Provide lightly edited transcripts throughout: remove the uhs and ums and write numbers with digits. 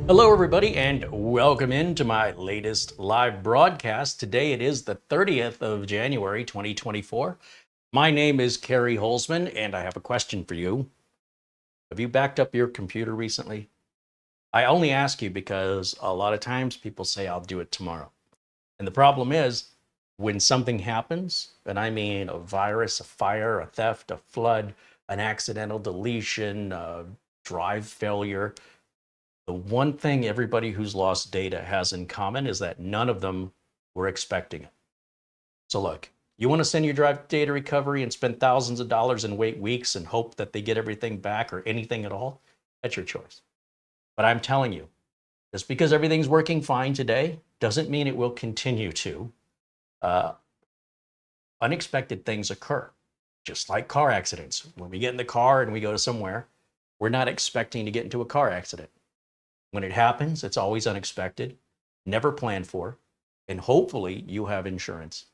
Hello, everybody, and welcome into my latest live broadcast. Today it is the 30th of January, 2024. My name is CareyHolzman, and I have a question for you. Have you backed up your computer recently? I only ask you because a lot of times people say, I'll do it tomorrow. And the problem is, when something happens, and I mean a virus, a fire, a theft, a flood, an accidental deletion, a drive failure, the one thing everybody who's lost data has in common is that none of them were expecting it. So look, you want to send your drive data recovery and spend thousands of dollars and wait weeks and hope that they get everything back or anything at all? That's your choice. But I'm telling you, just because everything's working fine today doesn't mean it will continue to. Uh, Unexpected things occur, just like car accidents. When we get in the car and we go to somewhere, we're not expecting to get into a car accident. When it happens, it's always unexpected, never planned for, and hopefully you have insurance.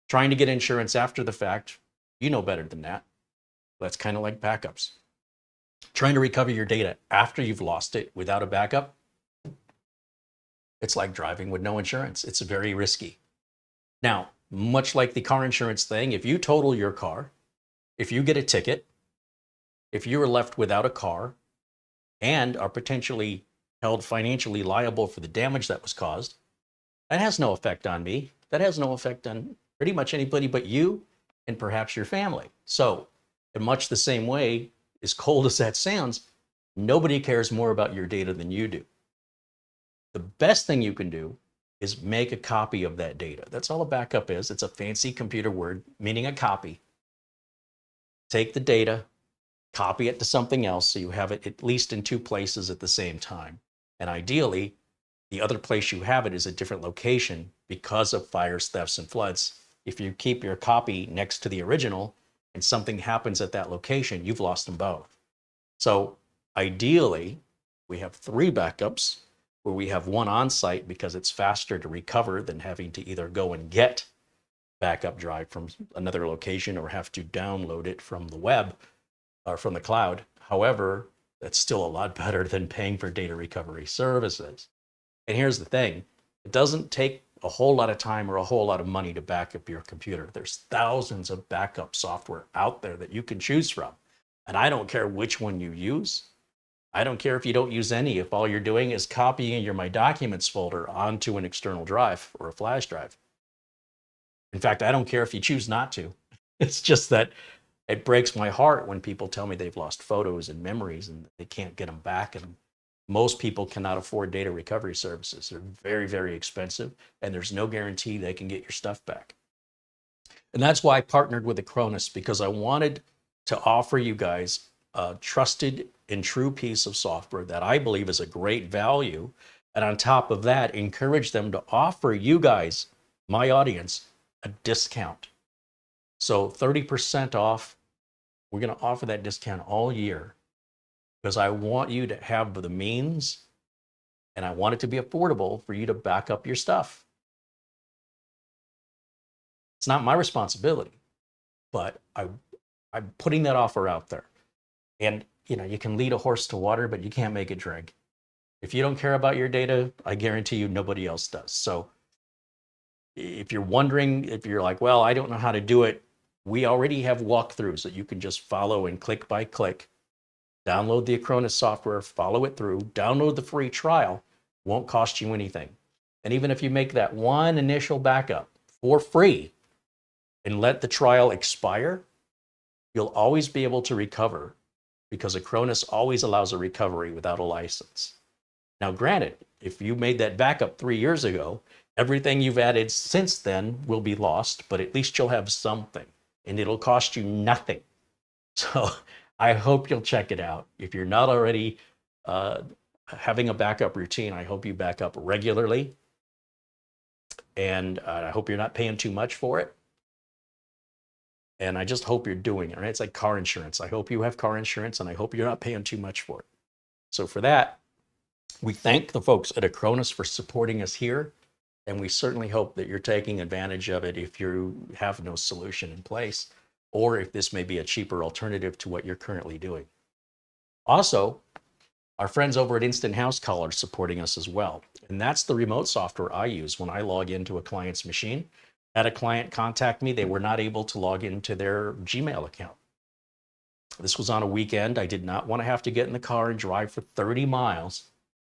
Trying to get insurance after the fact, you know better than that. That's kind of like backups. Trying to recover your data after you've lost it without a backup, it's like driving with no insurance. It's very risky. Now, much like the car insurance thing, if you total your car, if you get a ticket, if you are left without a car, and are potentially held financially liable for the damage that was caused, that has no effect on me. That has no effect on pretty much anybody but you and perhaps your family. So, in much the same way, as cold as that sounds, nobody cares more about your data than you do. The best thing you can do is make a copy of that data. That's all a backup is. It's a fancy computer word meaning a copy. Take the data, copy it to something else so you have it at least in two places at the same time. And ideally, the other place you have it is a different location because of fires, thefts, and floods. If you keep your copy next to the original and something happens at that location, you've lost them both. So ideally, we have 3 backups where we have one on site because it's faster to recover than having to either go and get backup drive from another location or have to download it from the web or from the cloud. However, that's still a lot better than paying for data recovery services. And here's the thing, it doesn't take a whole lot of time or a whole lot of money to back up your computer. There's thousands of backup software out there that you can choose from. And I don't care which one you use. I don't care if you don't use any, if all you're doing is copying your My Documents folder onto an external drive or a flash drive. In fact, I don't care if you choose not to. It's just that it breaks my heart when people tell me they've lost photos and memories and they can't get them back. And most people cannot afford data recovery services. They're very, very expensive, and there's no guarantee they can get your stuff back. And that's why I partnered with Acronis, because I wanted to offer you guys a trusted and true piece of software that I believe is a great value. And on top of that, encourage them to offer you guys, my audience, a discount. So 30% off, we're going to offer that discount all year because I want you to have the means and I want it to be affordable for you to back up your stuff. It's not my responsibility, but I'm putting that offer out there. And you can lead a horse to water, but you can't make it drink. If you don't care about your data, I guarantee you nobody else does. So if you're wondering, if you're like, well, I don't know how to do it, we already have walkthroughs that you can just follow and click by click. Download the Acronis software, follow it through, download the free trial, won't cost you anything. And even if you make that one initial backup for free and let the trial expire, you'll always be able to recover because Acronis always allows a recovery without a license. Now, granted, if you made that backup 3 years ago, everything you've added since then will be lost, but at least you'll have something. And it'll cost you nothing. So I hope you'll check it out. If you're not already having a backup routine, I hope you back up regularly. And I hope you're not paying too much for it. And I just hope you're doing it, right? It's like car insurance. I hope you have car insurance and I hope you're not paying too much for it. So for that, we thank the folks at Acronis for supporting us here. And we certainly hope that you're taking advantage of it if you have no solution in place, or if this may be a cheaper alternative to what you're currently doing. Also, Our friends over at Instant House Call are supporting us as well. And that's the remote software I use when I log into a client's machine. Had a client contact me, they were not able to log into their Gmail account. This was on a weekend. I did not want to have to get in the car and drive for 30 miles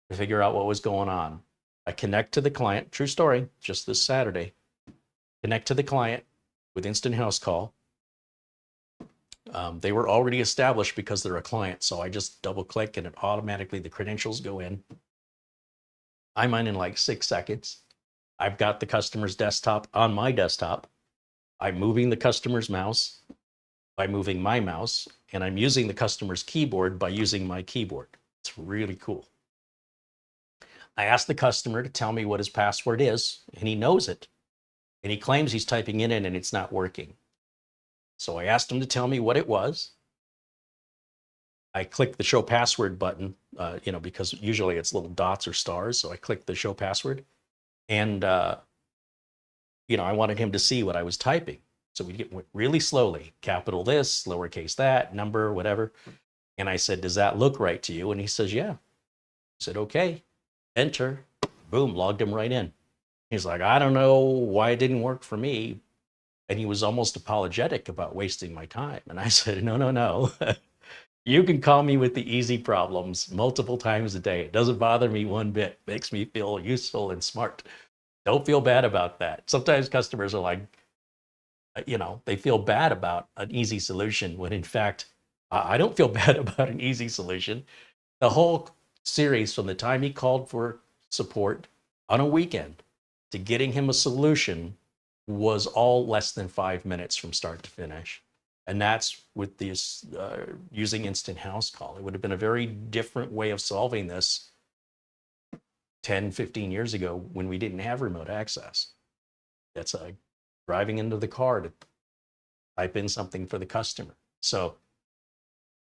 to figure out what was going on. I connect to the client, true story, just this Saturday. Connect to the client with Instant House Call. They were already established because they're a client, so I just double click and it automatically, the credentials go in. I'm in like 6 seconds. I've got the customer's desktop on my desktop. I'm moving the customer's mouse by moving my mouse, and I'm using the customer's keyboard by using my keyboard. It's really cool. I asked the customer to tell me what his password is, and he knows it. And he claims he's typing it in and it's not working. So I asked him to tell me what it was. I clicked the show password button, because usually it's little dots or stars. So I clicked the show password, and I wanted him to see what I was typing. So we went really slowly, capital this, lowercase that, number, whatever. And I said, does that look right to you? And he says, yeah. I said, okay, enter. Boom, logged him right in. He's like, I don't know why it didn't work for me. And he was almost apologetic about wasting my time. And I said, no. You can call me with the easy problems multiple times a day. It doesn't bother me one bit. It makes me feel useful and smart. Don't feel bad about that. Sometimes customers are like, they feel bad about an easy solution when in fact, I don't feel bad about an easy solution. The whole series from the time he called for support on a weekend to getting him a solution was all less than 5 minutes from start to finish. And that's with this using Instant House Call. It would have been a very different way of solving this 10, 15 years ago when we didn't have remote access. That's driving into the car to type in something for the customer. So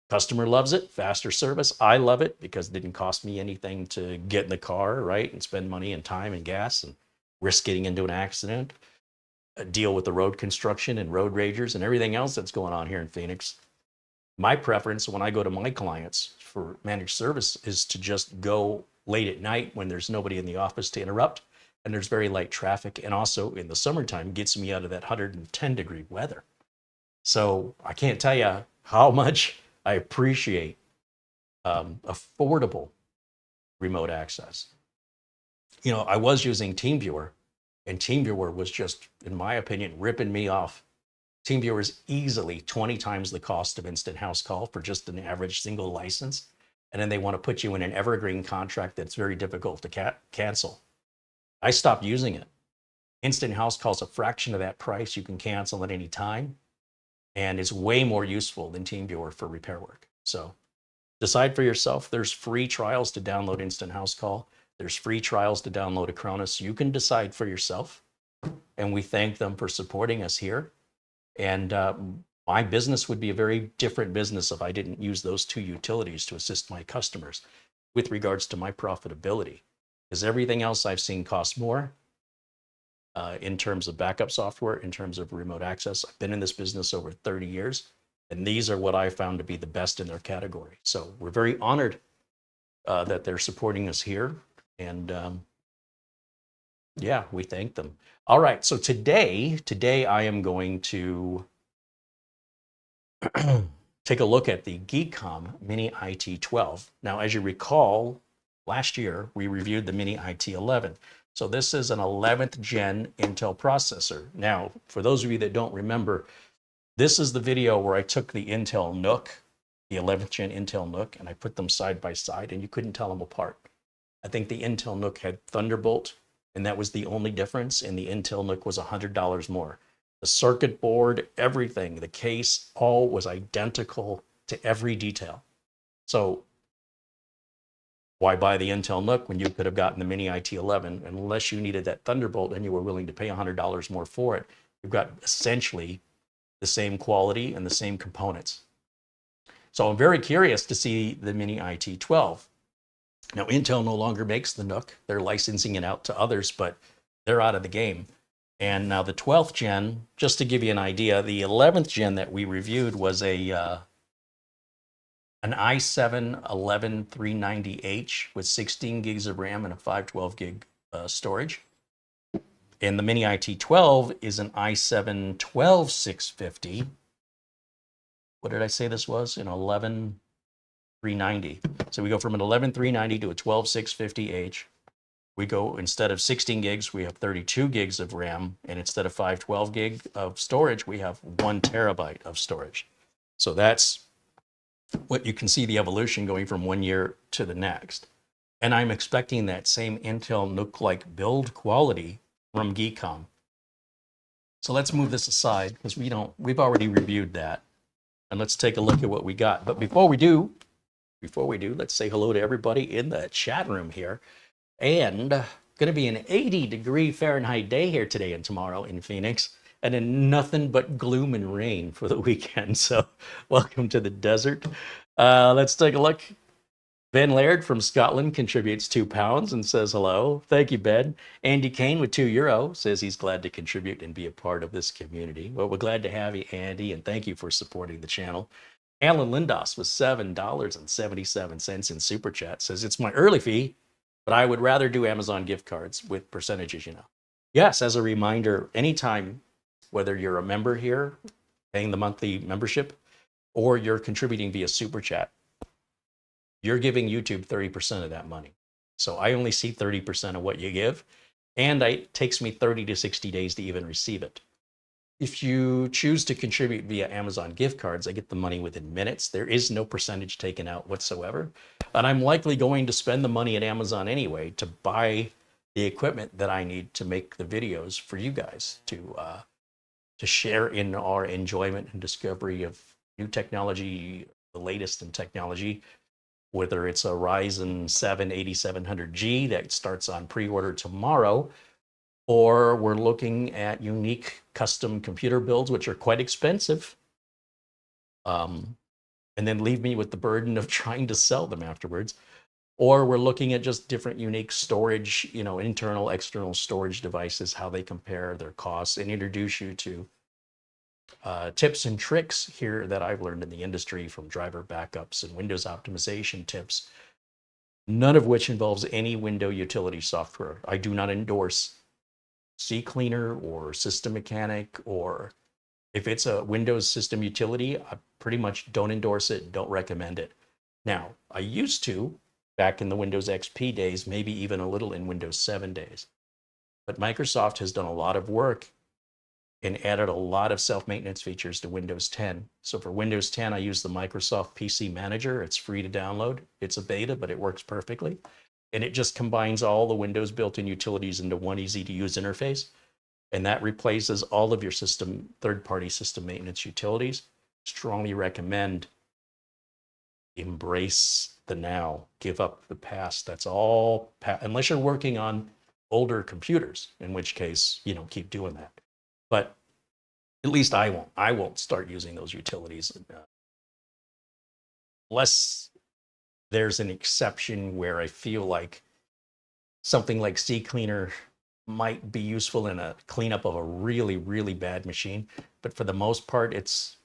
customer loves it, faster service. I love it because it didn't cost me anything to get in the car, right? And spend money and time and gas and risk getting into an accident, deal with the road construction and road ragers and everything else that's going on here in Phoenix. My preference when I go to my clients for managed service is to just go late at night when there's nobody in the office to interrupt and there's very light traffic, and also in the summertime gets me out of that 110-degree weather. So I can't tell you how much I appreciate affordable remote access. I was using TeamViewer, and TeamViewer was just, in my opinion, ripping me off. TeamViewer is easily 20 times the cost of Instant House Call for just an average single license. And then they want to put you in an evergreen contract that's very difficult to cancel. I stopped using it. Instant House Call is a fraction of that price. You can cancel at any time. And it's way more useful than TeamViewer for repair work. So decide for yourself. There's free trials to download Instant House Call. There's free trials to download Acronis. You can decide for yourself. And we thank them for supporting us here. And my business would be a very different business if I didn't use those two utilities to assist my customers with regards to my profitability. Because everything else I've seen cost more in terms of backup software, in terms of remote access. I've been in this business over 30 years, and these are what I found to be the best in their category. So we're very honored that they're supporting us here. And yeah, we thank them. All right, so today I am going to take a look at the Geekom Mini IT12. Now, as you recall, last year we reviewed the Mini IT11. So this is an 11th gen Intel processor. Now, for those of you that don't remember, this is the video where I took the Intel NUC, the 11th gen Intel NUC, and I put them side by side, and you couldn't tell them apart. I think the Intel NUC had Thunderbolt, and that was the only difference, and the Intel NUC was $100 more. The circuit board, everything, the case, all was identical to every detail. So why buy the Intel NUC when you could have gotten the Mini IT11 unless you needed that Thunderbolt and you were willing to pay $100 more for it? You've got essentially the same quality and the same components. So I'm very curious to see the Mini IT12. Now, Intel no longer makes the NUC. They're licensing it out to others, but they're out of the game. And now the 12th gen, just to give you an idea, the 11th gen that we reviewed was a an i7-11390H with 16 gigs of RAM and a 512 gig storage. And the Mini IT12 is an i7-12650. What did I say this was? An 11390. So we go from an 11390 to a 12650H. We go, instead of 16 gigs, we have 32 gigs of RAM. And instead of 512 gig of storage, we have 1 terabyte of storage. So that's what you can see, the evolution going from one year to the next. And I'm expecting that same Intel NUC-like build quality from Geekom. So let's move this aside because we've already reviewed that. And let's take a look at what we got. But before we do, let's say hello to everybody in the chat room here. And going to be an 80-degree Fahrenheit day here today and tomorrow in Phoenix, and then nothing but gloom and rain for the weekend. So welcome to the desert. Let's take a look. Ben Laird from Scotland contributes £2 and says hello. Thank you, Ben. Andy Kane with €2 says he's glad to contribute and be a part of this community. Well, we're glad to have you, Andy, and thank you for supporting the channel. Alan Lindos with $7.77 in Super Chat says, it's my early fee, but I would rather do Amazon gift cards with percentages, you know. Yes, as a reminder, anytime, whether you're a member here, paying the monthly membership, or you're contributing via Super Chat, you're giving YouTube 30% of that money. So I only see 30% of what you give, and it takes me 30 to 60 days to even receive it. If you choose to contribute via Amazon gift cards, I get the money within minutes. There is no percentage taken out whatsoever. And I'm likely going to spend the money at Amazon anyway to buy the equipment that I need to make the videos for you guys to share in our enjoyment and discovery of new technology, the latest in technology, whether it's a Ryzen 7 8700G that starts on pre-order tomorrow, or we're looking at unique custom computer builds, which are quite expensive, and then leave me with the burden of trying to sell them afterwards. Or we're looking at just different unique storage, you know, internal, external storage devices, how they compare their costs, and introduce you to tips and tricks here that I've learned in the industry, from driver backups and Windows optimization tips, none of which involves any window utility software. I do not endorse CCleaner or System Mechanic, or if it's a Windows system utility, I pretty much don't endorse it, don't recommend it. Now, I used to, back in the Windows XP days, maybe even a little in Windows 7 days. But Microsoft has done a lot of work and added a lot of self-maintenance features to Windows 10. So for Windows 10, I use the Microsoft PC Manager. It's free to download. It's a beta, but it works perfectly. And it just combines all the Windows built-in utilities into one easy-to-use interface. And that replaces all of your third-party system maintenance utilities. Strongly recommend embrace the now, give up the past. That's all, unless you're working on older computers, in which case, you know, keep doing that. But at least I won't start using those utilities unless there's an exception where I feel like something like CCleaner might be useful in a cleanup of a really, really bad machine. But for the most part, it's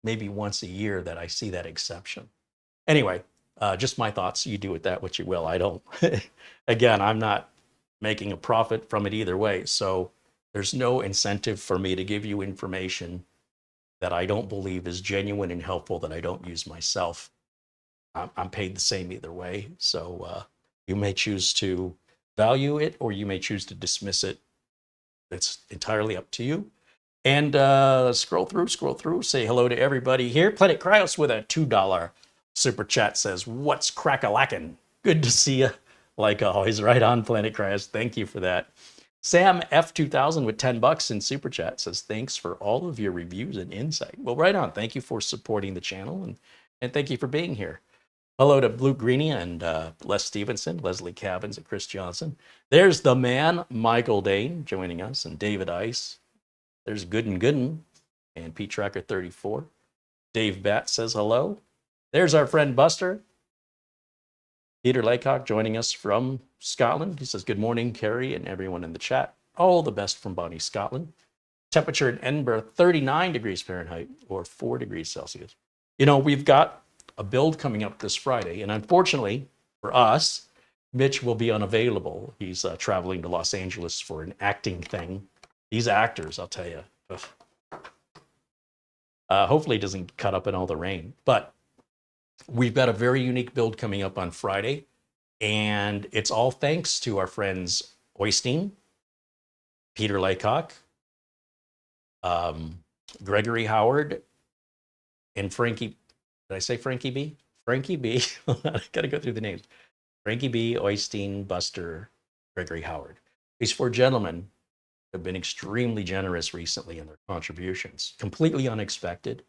maybe once a year that I see that exception. Anyway, just my thoughts. You do with that what you will. I don't. Again, I'm not making a profit from it either way. So there's no incentive for me to give you information that I don't believe is genuine and helpful, that I don't use myself. I'm paid the same either way. So you may choose to value it, or you may choose to dismiss it. It's entirely up to you. And scroll through, say hello to everybody here. Planet Cryos with a $2 super chat says, what's crack-a-lackin'? Good to see you. Like always, right on, Planet Cryos. Thank you for that. Sam F2000 with $10 in super chat says, thanks for all of your reviews and insight. Well, right on. Thank you for supporting the channel, and thank you for being here. Hello to Blue Greenie and Les Stevenson, Leslie Cabins, and Chris Johnson. There's the man, Michael Dane, joining us, and David Ice. There's Gooden and Pete Tracker 34. Dave Batt says hello. There's our friend Buster. Peter Laycock joining us from Scotland. He says, good morning, Carey and everyone in the chat. All the best from Bonnie, Scotland. Temperature in Edinburgh, 39 degrees Fahrenheit or 4 degrees Celsius. You know, we've got a build coming up this Friday. And unfortunately for us, Mitch will be unavailable. He's traveling to Los Angeles for an acting thing. These actors, I'll tell you. Hopefully it doesn't cut up in all the rain. But we've got a very unique build coming up on Friday. And it's all thanks to our friends Oystein, Peter Laycock, Gregory Howard, and Frankie. Did I say Frankie B? Frankie B. I gotta go through the names. Frankie B, Oystein, Buster, Gregory Howard. These four gentlemen have been extremely generous recently in their contributions, completely unexpected,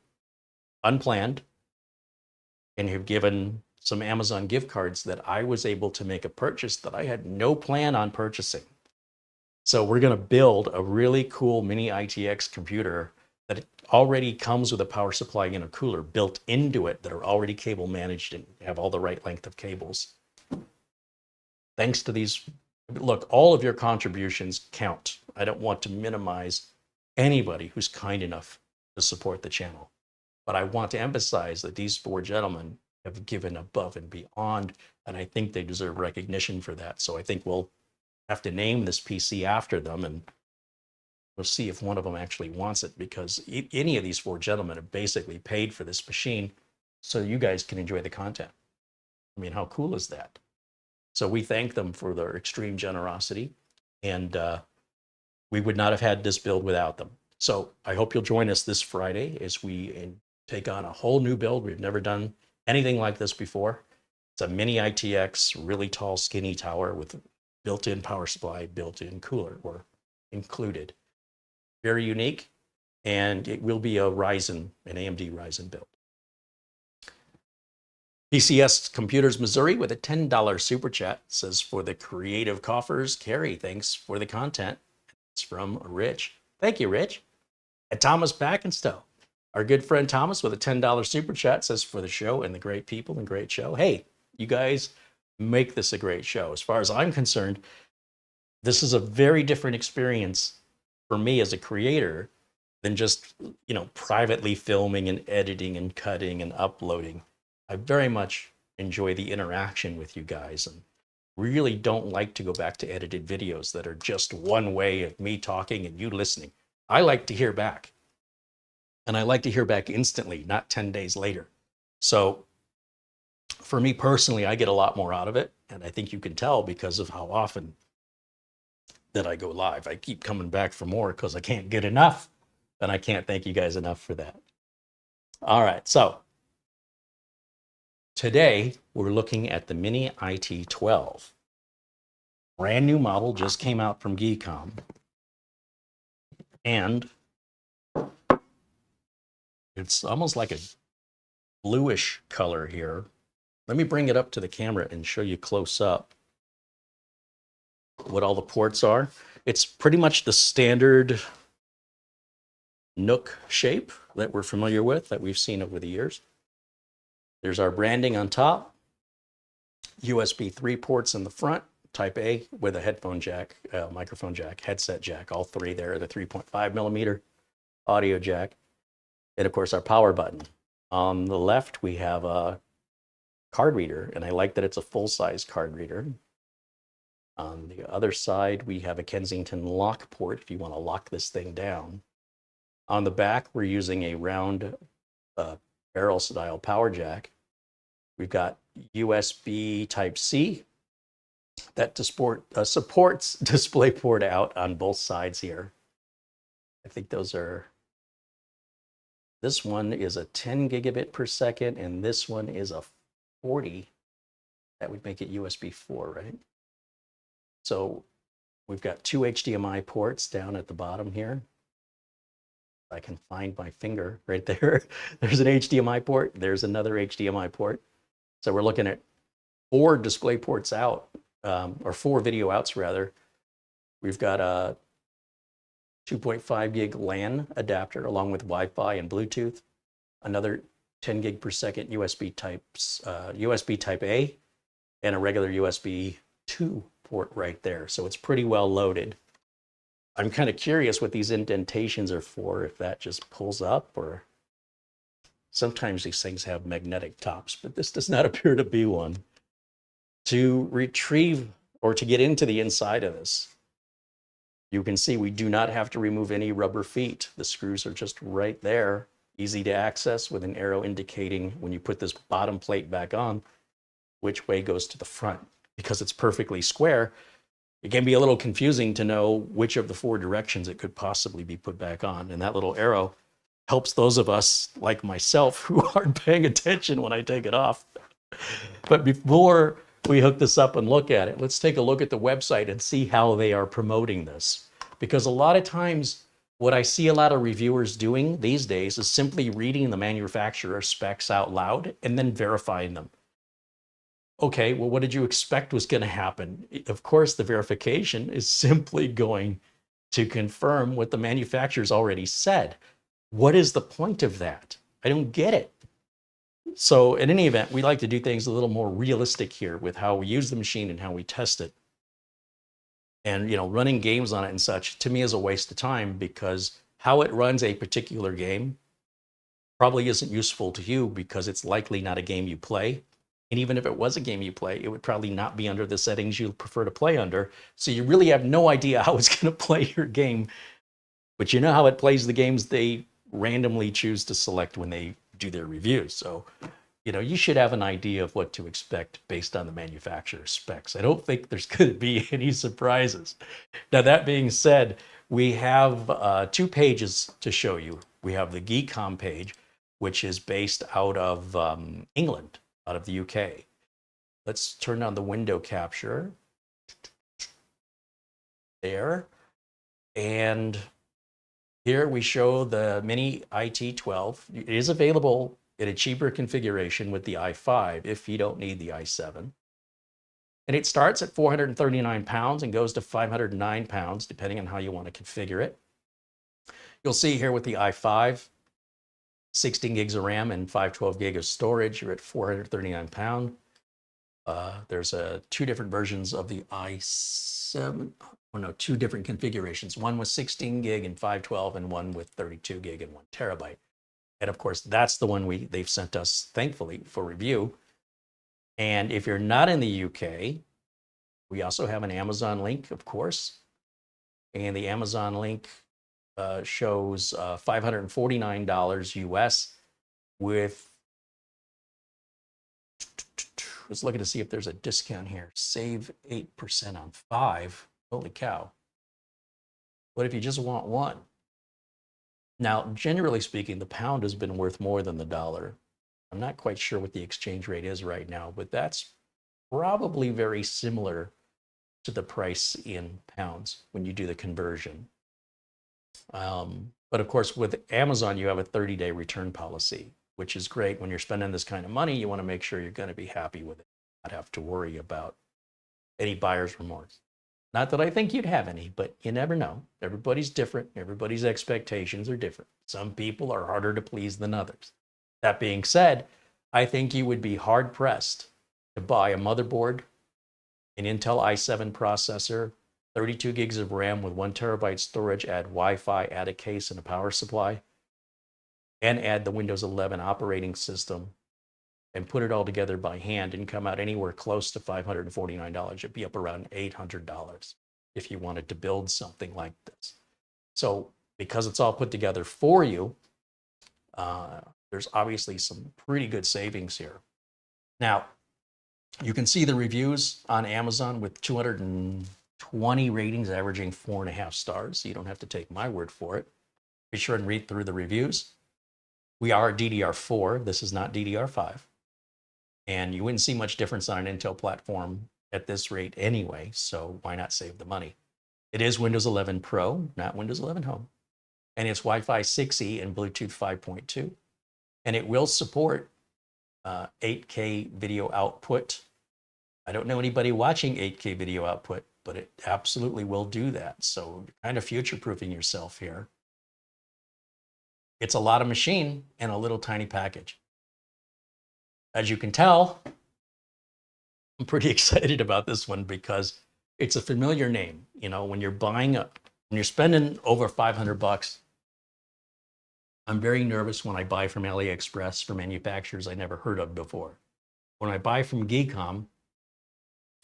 unplanned, and have given some Amazon gift cards that I was able to make a purchase that I had no plan on purchasing. So we're going to build a really cool mini ITX computer that already comes with a power supply and a cooler built into it that are already cable managed and have all the right length of cables. Thanks to these, look, all of your contributions count. I don't want to minimize anybody who's kind enough to support the channel. But I want to emphasize that these four gentlemen have given above and beyond, and I think they deserve recognition for that. So I think we'll have to name this PC after them, and we'll see if one of them actually wants it, because any of these four gentlemen have basically paid for this machine so you guys can enjoy the content. I mean, how cool is that? So we thank them for their extreme generosity, and we would not have had this build without them. So I hope you'll join us this Friday as we take on a whole new build. We've never done anything like this before. It's a mini ITX, really tall, skinny tower with built-in power supply, built-in cooler or included. Very unique, and it will be a Ryzen, an AMD Ryzen build. PCS Computers Missouri with a $10 super chat says, for the creative coffers, Carey, thanks for the content. It's from Rich. Thank you, Rich. And Thomas Packenstow. Our good friend Thomas with a $10 super chat says, for the show and the great people and great show. Hey, you guys make this a great show. As far as I'm concerned, this is a very different experience for me as a creator than just, privately filming and editing and cutting and uploading. I very much enjoy the interaction with you guys and really don't like to go back to edited videos that are just one way of me talking and you listening. I like to hear back. And I like to hear back instantly, not 10 days later. So for me personally, I get a lot more out of it. And I think you can tell because of how often that I go live. I keep coming back for more because I can't get enough. And I can't thank you guys enough for that. All right, so today we're looking at the Mini IT12. Brand new model, just came out from Geekom. And it's almost like a bluish color here. Let me bring it up to the camera and show you close up what all the ports are. It's pretty much the standard Nook shape that we're familiar with, that we've seen over the years. There's our branding on top, USB 3 ports in the front, Type A with a headphone jack, microphone jack, headset jack, all three there, the 3.5 millimeter audio jack. And of course, our power button. On the left, we have a card reader, and I like that it's a full-size card reader. On the other side, we have a Kensington lock port if you want to lock this thing down. On the back, we're using a round barrel-style power jack. We've got USB Type-C that supports DisplayPort out on both sides here. I think those are... This one is a 10 gigabit per second, and this one is a 40. That would make it USB 4, right? So we've got two HDMI ports down at the bottom here. I can find my finger right there. There's an HDMI port. There's another HDMI port. So we're looking at 4 display ports out, or 4 video outs rather. We've got a 2.5 gig LAN adapter along with Wi-Fi and Bluetooth, another 10 gig per second USB Type A, and a regular USB 2 port right there. So it's pretty well loaded. I'm kind of curious what these indentations are for, if that just pulls up or... Sometimes these things have magnetic tops, but this does not appear to be one. To retrieve or to get into the inside of this, you can see we do not have to remove any rubber feet. The screws are just right there, easy to access with an arrow indicating when you put this bottom plate back on, which way goes to the front. Because it's perfectly square, it can be a little confusing to know which of the 4 directions it could possibly be put back on. And that little arrow helps those of us like myself who aren't paying attention when I take it off. But before we hook this up and look at it, let's take a look at the website and see how they are promoting this. Because a lot of times, what I see a lot of reviewers doing these days is simply reading the manufacturer specs out loud and then verifying them. Okay, well, what did you expect was going to happen? Of course, the verification is simply going to confirm what the manufacturer's already said. What is the point of that? I don't get it. So in any event, we like to do things a little more realistic here with how we use the machine and how we test it. And, running games on it and such, to me, is a waste of time, because how it runs a particular game probably isn't useful to you, because it's likely not a game you play. And even if it was a game you play, it would probably not be under the settings you prefer to play under. So you really have no idea how it's going to play your game. But you know how it plays the games they randomly choose to select when they do their reviews. So, you should have an idea of what to expect based on the manufacturer's specs. I don't think there's going to be any surprises. Now, that being said, we have 2 pages to show you. We have the Geekom page, which is based out of England, out of the UK. Let's turn on the window capture. There. And here we show the Mini IT12. It is available in a cheaper configuration with the i5 if you don't need the i7. And it starts at 439 pounds and goes to 509 pounds, depending on how you want to configure it. You'll see here with the i5, 16 gigs of RAM and 512 gig of storage, you're at 439 pounds. There's 2 different versions of the i7. Oh no, 2 different configurations. One with 16 gig and 512, and one with 32 gig and 1 terabyte. And of course, that's the one they've sent us, thankfully, for review. And if you're not in the UK, we also have an Amazon link, of course. And the Amazon link shows $549 US with, let's look to see if there's a discount here. Save 8% on 5. Holy cow. What if you just want 1? Now, generally speaking, the pound has been worth more than the dollar. I'm not quite sure what the exchange rate is right now, but that's probably very similar to the price in pounds when you do the conversion. But of course, with Amazon, you have a 30-day return policy, which is great. When you're spending this kind of money, you want to make sure you're going to be happy with it, not have to worry about any buyer's remorse. Not that I think you'd have any, but you never know. Everybody's different. Everybody's expectations are different. Some people are harder to please than others. That being said, I think you would be hard-pressed to buy a motherboard, an Intel i7 processor, 32 gigs of RAM with 1 terabyte storage, add Wi-Fi, add a case and a power supply, and add the Windows 11 operating system, and put it all together by hand and come out anywhere close to $549. It'd be up around $800 if you wanted to build something like this. So because it's all put together for you, there's obviously some pretty good savings here. Now, you can see the reviews on Amazon with 220 ratings, averaging 4.5 stars. So you don't have to take my word for it. Be sure and read through the reviews. We are DDR4. This is not DDR5. And you wouldn't see much difference on an Intel platform at this rate anyway, so why not save the money? It is Windows 11 Pro, not Windows 11 Home. And it's Wi-Fi 6E and Bluetooth 5.2. And it will support 8K video output. I don't know anybody watching 8K video output, but it absolutely will do that. So you're kind of future-proofing yourself here. It's a lot of machine and a little tiny package. As you can tell, I'm pretty excited about this one because it's a familiar name. When you're buying when you're spending over $500, I'm very nervous when I buy from AliExpress for manufacturers I never heard of before. When I buy from Geekom,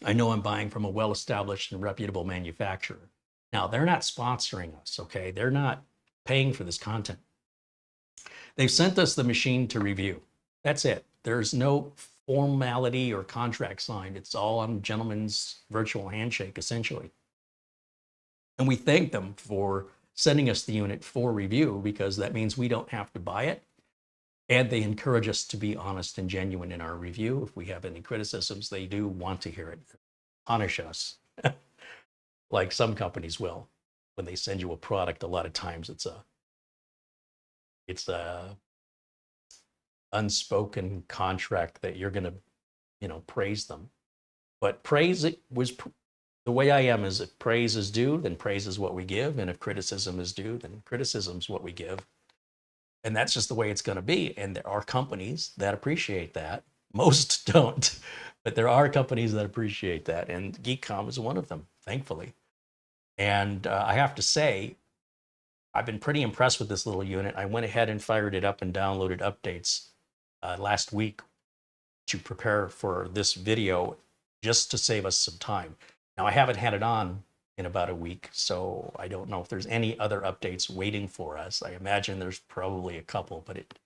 I know I'm buying from a well-established and reputable manufacturer. Now, they're not sponsoring us, okay? They're not paying for this content. They've sent us the machine to review. That's it. There's no formality or contract signed. It's all on a gentleman's virtual handshake, essentially. And we thank them for sending us the unit for review because that means we don't have to buy it. And they encourage us to be honest and genuine in our review. If we have any criticisms, they do want to hear it. Punish us, like some companies will. When they send you a product, a lot of times it's a unspoken contract that you're going to, praise them. But praise it was the way I am is if praise is due, then praise is what we give. And if criticism is due, then criticism is what we give. And that's just the way it's going to be. And there are companies that appreciate that. Most don't, but there are companies that appreciate that. And Geekom is one of them, thankfully. And I have to say, I've been pretty impressed with this little unit. I went ahead and fired it up and downloaded updates last week to prepare for this video just to save us some time. Now, I haven't had it on in about a week, so I don't know if there's any other updates waiting for us. I imagine there's probably a couple, but it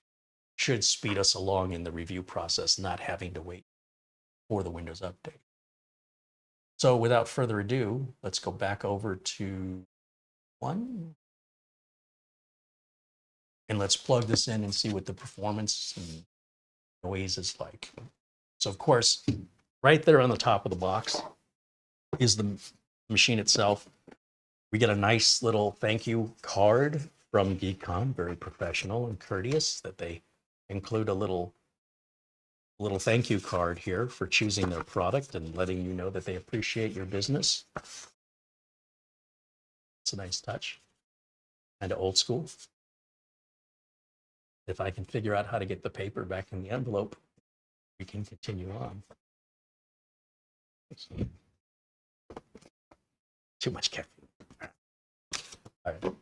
should speed us along in the review process, not having to wait for the Windows update. So without further ado, let's go back over to one. And let's plug this in and see what the performance and noise is like. So of course, right there on the top of the box is the machine itself. We get a nice little thank you card from Geekom, very professional and courteous that they include a little thank you card here for choosing their product and letting you know that they appreciate your business. It's a nice touch, kind of old school. If I can figure out how to get the paper back in the envelope, we can continue on. Too much caffeine. All right.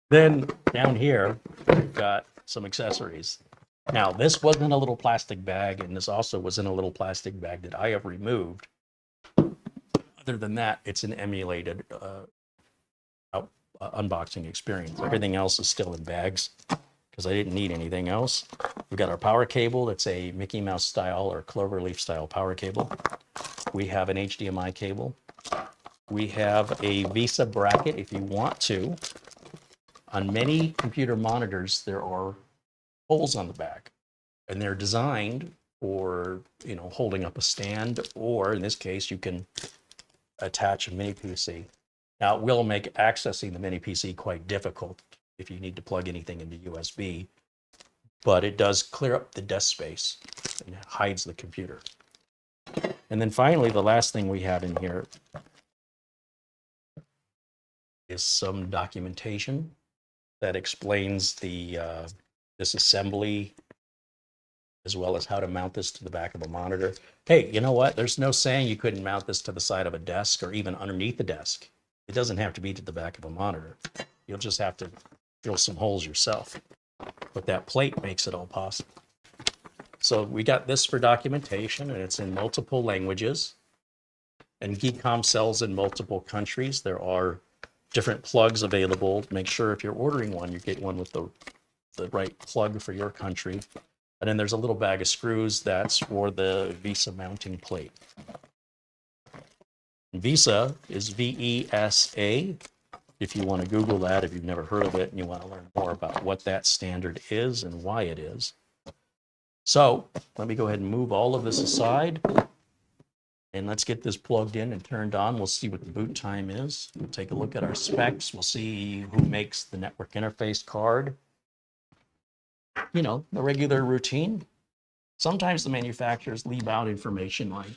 Then down here, we've got some accessories. Now, this was in a little plastic bag, and this also was in a little plastic bag that I have removed. Other than that, it's an emulated unboxing experience. Everything else is still in bags because I didn't need anything else. We've got our power cable. It's a Mickey Mouse style or cloverleaf style power cable. We have an HDMI cable. We have a VESA bracket if you want to. On many computer monitors, there are holes on the back, and they're designed for, holding up a stand, or in this case, you can attach a mini PC. Now, it will make accessing the mini PC quite difficult if you need to plug anything into USB, but it does clear up the desk space and hides the computer. And then finally, the last thing we have in here is some documentation that explains the this assembly, as well as how to mount this to the back of a monitor. Hey, you know what? There's no saying you couldn't mount this to the side of a desk or even underneath the desk. It doesn't have to be to the back of a monitor. You'll just have to drill some holes yourself. But that plate makes it all possible. So we got this for documentation, and it's in multiple languages. And Geekom sells in multiple countries. There are different plugs available. Make sure if you're ordering one, you get one with the right plug for your country. And then there's a little bag of screws that's for the VESA mounting plate. VESA is VESA. If you want to Google that, if you've never heard of it and you want to learn more about what that standard is and why it is. So let me go ahead and move all of this aside. And let's get this plugged in and turned on. We'll see what the boot time is. We'll take a look at our specs. We'll see who makes the network interface card. The regular routine. Sometimes the manufacturers leave out information like,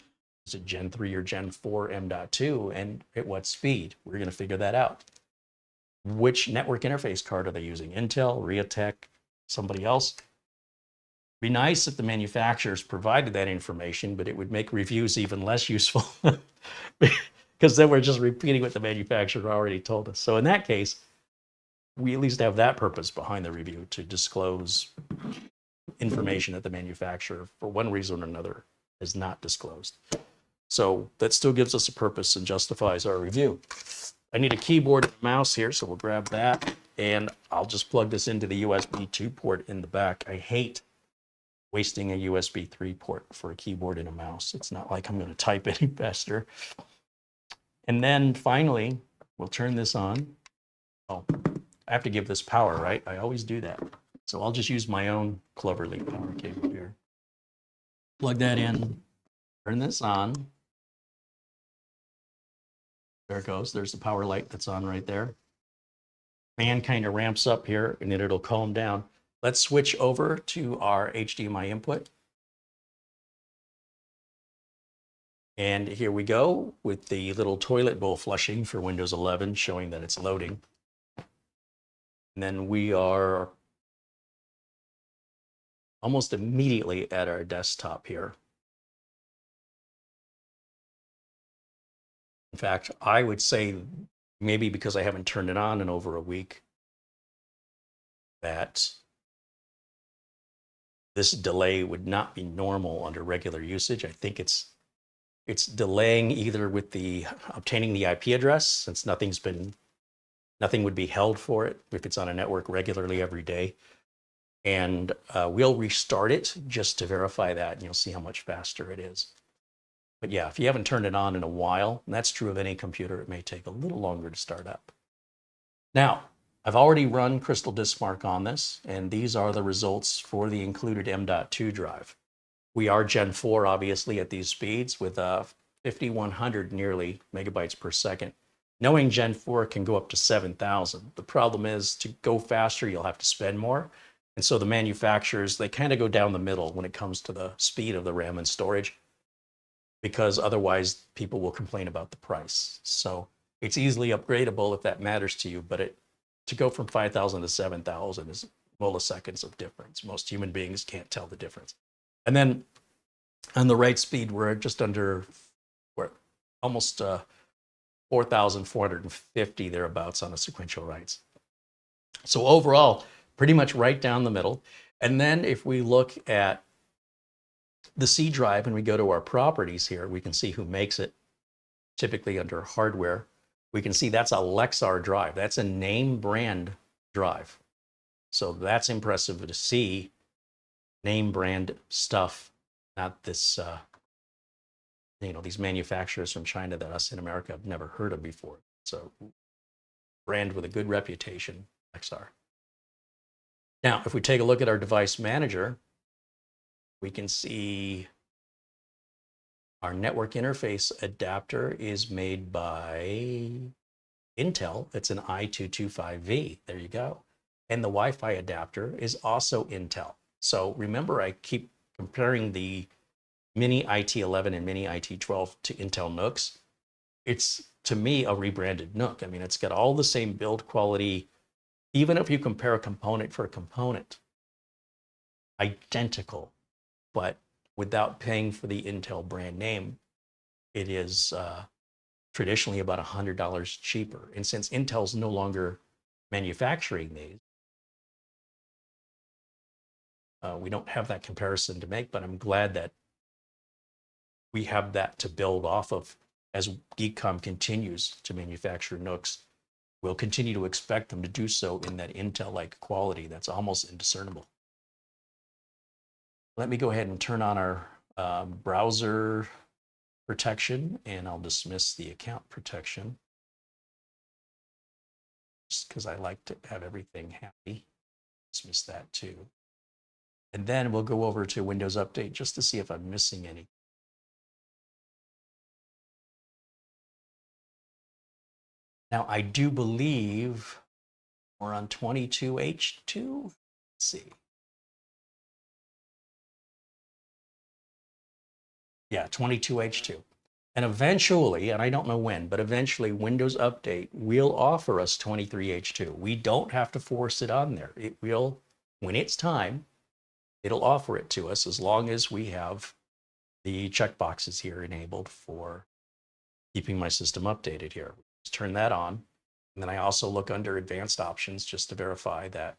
is it Gen 3 or Gen 4 M.2 and at what speed? We're going to figure that out. Which network interface card are they using? Intel, Realtek, somebody else? Be nice if the manufacturers provided that information, but it would make reviews even less useful because then we're just repeating what the manufacturer already told us. So in that case, we at least have that purpose behind the review, to disclose information that the manufacturer, for one reason or another, has not disclosed. So that still gives us a purpose and justifies our review. I need a keyboard and a mouse here, so we'll grab that. And I'll just plug this into the USB 2 port in the back. I hate wasting a USB 3 port for a keyboard and a mouse. It's not like I'm going to type any faster. And then finally, we'll turn this on. Oh, I have to give this power, right? I always do that. So I'll just use my own Cloverleaf power cable here. Plug that in, turn this on. There it goes. There's the power light that's on right there. Fan kind of ramps up here and then it'll calm down. Let's switch over to our HDMI input. And here we go with the little toilet bowl flushing for Windows 11 showing that it's loading. And then we are almost immediately at our desktop here. In fact, I would say, maybe because I haven't turned it on in over a week, that this delay would not be normal under regular usage. I think it's delaying either with the obtaining the IP address, since nothing would be held for it if it's on a network regularly every day. And we'll restart it just to verify that, and you'll see how much faster it is. But yeah, if you haven't turned it on in a while, and that's true of any computer, it may take a little longer to start up. Now, I've already run Crystal Disk Mark on this, and these are the results for the included M.2 drive. We are Gen 4, obviously, at these speeds with 5,100 nearly megabytes per second. Knowing Gen 4 can go up to 7,000. The problem is, to go faster, you'll have to spend more. And so the manufacturers, they kind of go down the middle when it comes to the speed of the RAM and storage, because otherwise people will complain about the price. So it's easily upgradable if that matters to you, but to go from 5,000 to 7,000 is milliseconds of difference. Most human beings can't tell the difference. And then on the write speed, we're just under, we're almost 4,450 thereabouts on a sequential writes. So overall, pretty much right down the middle. And then if we look at the C drive and we go to our properties here, we can see who makes it, typically under hardware. We can see that's a Lexar drive. That's a name brand drive. So that's impressive to see name brand stuff, not this, these manufacturers from China that us in America have never heard of before. So brand with a good reputation, Lexar. Now, if we take a look at our device manager, we can see our network interface adapter is made by Intel. It's an i225V. There you go. And the Wi-Fi adapter is also Intel. So remember, I keep comparing the Mini IT11 and Mini IT12 to Intel NUCs. It's, to me, a rebranded NUC. I mean, it's got all the same build quality. Even if you compare a component for a component, identical, but without paying for the Intel brand name, it is traditionally about $100 cheaper. And since Intel's no longer manufacturing these, we don't have that comparison to make, but I'm glad that we have that to build off of as Geekom continues to manufacture NUCs. We'll continue to expect them to do so in that Intel-like quality that's almost indiscernible. Let me go ahead and turn on our browser protection, and I'll dismiss the account protection, just because I like to have everything happy. Dismiss that too. And then we'll go over to Windows Update just to see if I'm missing any. Now, I do believe we're on 22H2. Let's see. Yeah, 22H2. And eventually, and I don't know when, but eventually Windows Update will offer us 23H2. We don't have to force it on there. It will, when it's time, it'll offer it to us as long as we have the checkboxes here enabled for keeping my system updated here. Just turn that on. And then I also look under advanced options just to verify that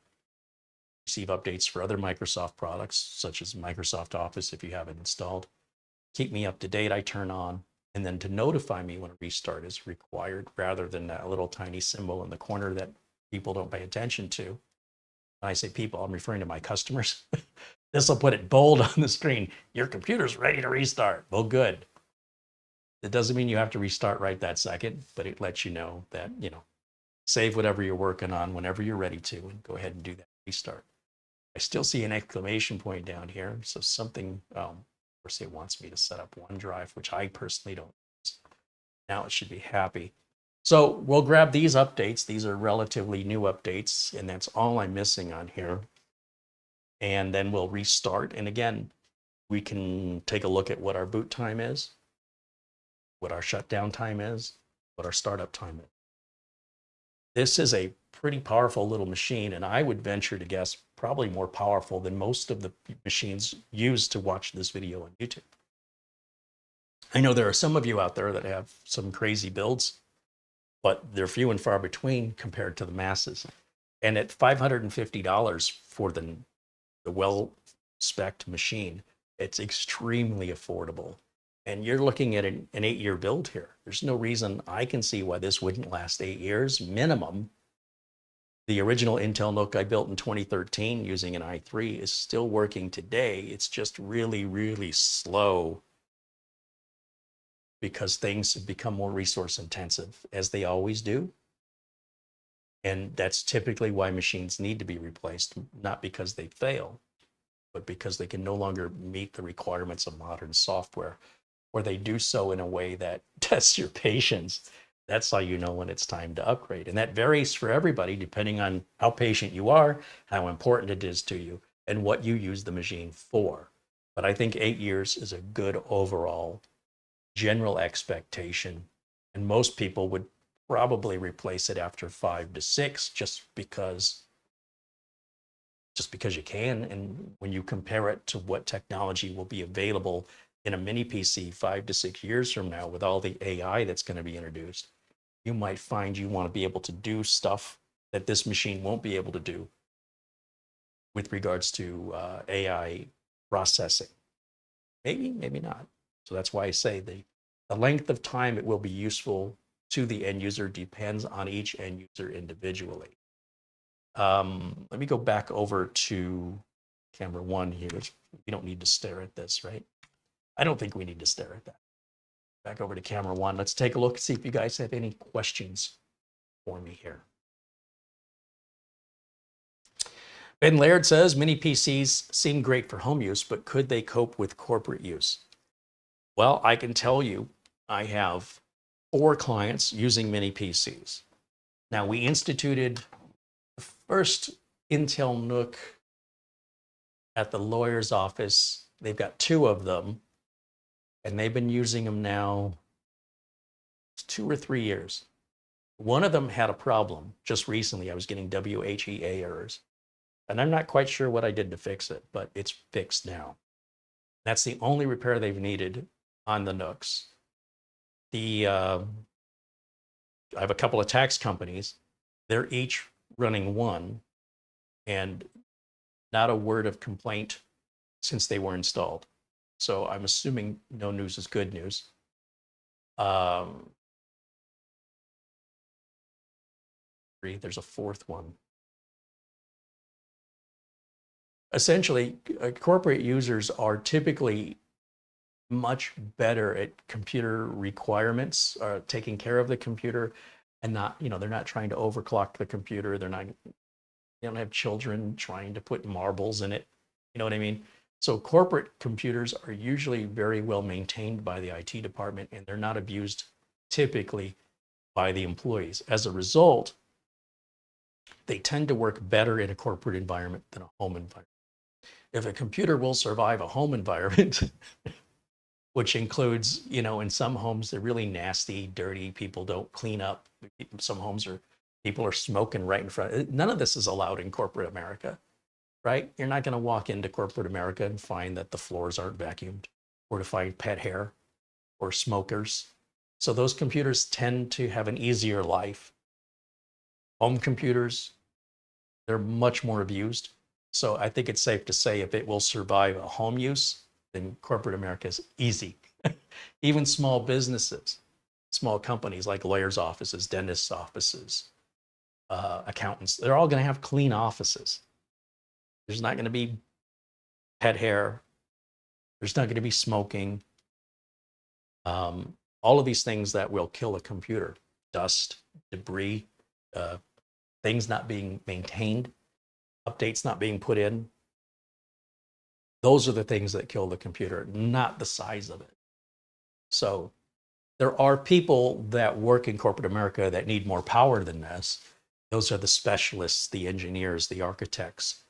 receive updates for other Microsoft products, such as Microsoft Office if you have it installed. Keep me up to date, I turn on. And then to notify me when a restart is required, rather than that little tiny symbol in the corner that people don't pay attention to. When I say people, I'm referring to my customers. This will put it bold on the screen. Your computer's ready to restart. Well, good. It doesn't mean you have to restart right that second, but it lets you know that, save whatever you're working on whenever you're ready to and go ahead and do that restart. I still see an exclamation point down here. So something, of course, it wants me to set up OneDrive, which I personally don't use. Now it should be happy. So we'll grab these updates. These are relatively new updates, and that's all I'm missing on here. And then we'll restart. And again, we can take a look at what our boot time is, what our shutdown time is, what our startup time is. This is a pretty powerful little machine, and I would venture to guess probably more powerful than most of the machines used to watch this video on YouTube. I know there are some of you out there that have some crazy builds, but they're few and far between compared to the masses. And at $550 for the well-spec'd machine, it's extremely affordable. And you're looking at an 8-year build here. There's no reason I can see why this wouldn't last 8 years minimum. The original Intel NUC I built in 2013 using an i3 is still working today. It's just really, really slow because things have become more resource intensive, as they always do. And that's typically why machines need to be replaced, not because they fail, but because they can no longer meet the requirements of modern software, or they do so in a way that tests your patience. That's how you know when it's time to upgrade. And that varies for everybody depending on how patient you are, how important it is to you, and what you use the machine for. But I think 8 years is a good overall general expectation. And most people would probably replace it after 5 to 6 just because you can. And when you compare it to what technology will be available in a mini PC 5 to 6 years from now with all the AI that's going to be introduced, you might find you want to be able to do stuff that this machine won't be able to do with regards to AI processing. Maybe, maybe not. So that's why I say the length of time it will be useful to the end user depends on each end user individually. Let me go back over to camera 1 here. We don't need to stare at this, right? I don't think we need to stare at that. Back over to camera 1. Let's take a look and see if you guys have any questions for me here. Ben Laird says, mini PCs seem great for home use, but could they cope with corporate use? Well, I can tell you, I have 4 clients using mini PCs. Now, we instituted the first Intel NUC at the lawyer's office. They've got 2 of them, and they've been using them now 2 or 3 years. One of them had a problem just recently. I was getting WHEA errors, and I'm not quite sure what I did to fix it, but it's fixed now. That's the only repair they've needed on the NUCs. I have a couple of tax companies. They're each running one, and not a word of complaint since they were installed. So I'm assuming no news is good news. There's a 4th one. Essentially, corporate users are typically much better at computer requirements, taking care of the computer, and not, they're not trying to overclock the computer. They don't have children trying to put marbles in it. You know what I mean? So corporate computers are usually very well maintained by the IT department, and they're not abused typically by the employees. As a result, they tend to work better in a corporate environment than a home environment. If a computer will survive a home environment, which includes, in some homes, they're really nasty, dirty, people don't clean up. Some homes people are smoking right in front. None of this is allowed in corporate America, right? You're not going to walk into corporate America and find that the floors aren't vacuumed, or to find pet hair or smokers. So those computers tend to have an easier life Home computers, they're much more abused. So I think it's safe to say if it will survive a home use, then corporate America is easy. Even small businesses, small companies like lawyers' offices, dentists' offices, accountants, they're all going to have clean offices. There's not going to be pet hair. There's not going to be smoking. All of these things that will kill a computer, dust, debris, things not being maintained, updates not being put in. Those are the things that kill the computer, not the size of it. So there are people that work in corporate America that need more power than this. Those are the specialists, the engineers, the architects.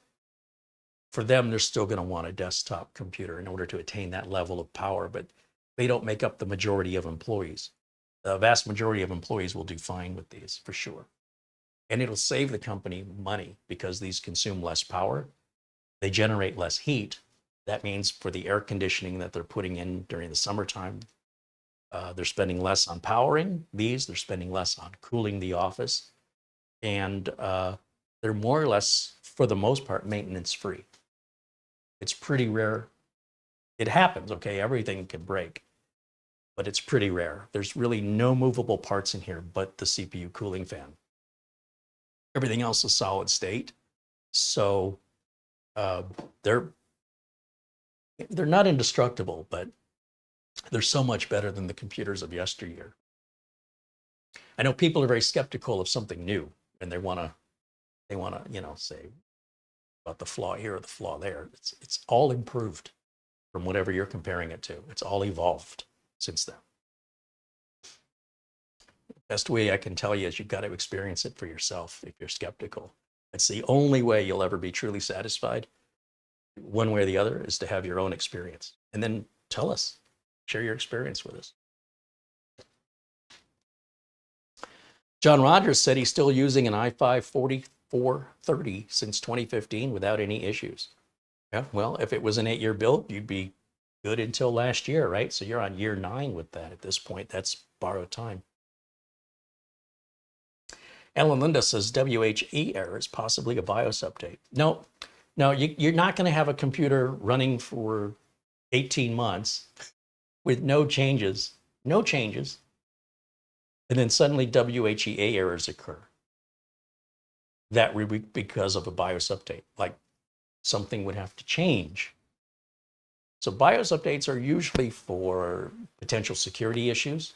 For them, they're still going to want a desktop computer in order to attain that level of power, but they don't make up the majority of employees. The vast majority of employees will do fine with these for sure. And it'll save the company money because these consume less power. They generate less heat. That means for the air conditioning that they're putting in during the summertime, they're spending less on powering these. They're spending less on cooling the office. And they're more or less, for the most part, maintenance free. It's pretty rare. It happens, okay? Everything can break, but it's pretty rare. There's really no movable parts in here but the CPU cooling fan. Everything else is solid state. So they're not indestructible, but they're so much better than the computers of yesteryear. I know people are very skeptical of something new, and they want to, say about the flaw here or the flaw there. It's all improved from whatever you're comparing it to. It's all evolved since then. Best way I can tell you is you've got to experience it for yourself if you're skeptical. It's the only way you'll ever be truly satisfied, one way or the other, is to have your own experience. And then tell us, share your experience with us. John Rogers said he's still using an i5-4430 since 2015 without any issues. Yeah, well, if it was an 8-year build, you'd be good until last year, right? So you're on year 9 with that at this point. That's borrowed time. Ellen Linda says WHE error is possibly a BIOS update. No, you're not going to have a computer running for 18 months with no changes, and then suddenly WHEA errors occur. That would be because of a BIOS update, like something would have to change. So BIOS updates are usually for potential security issues,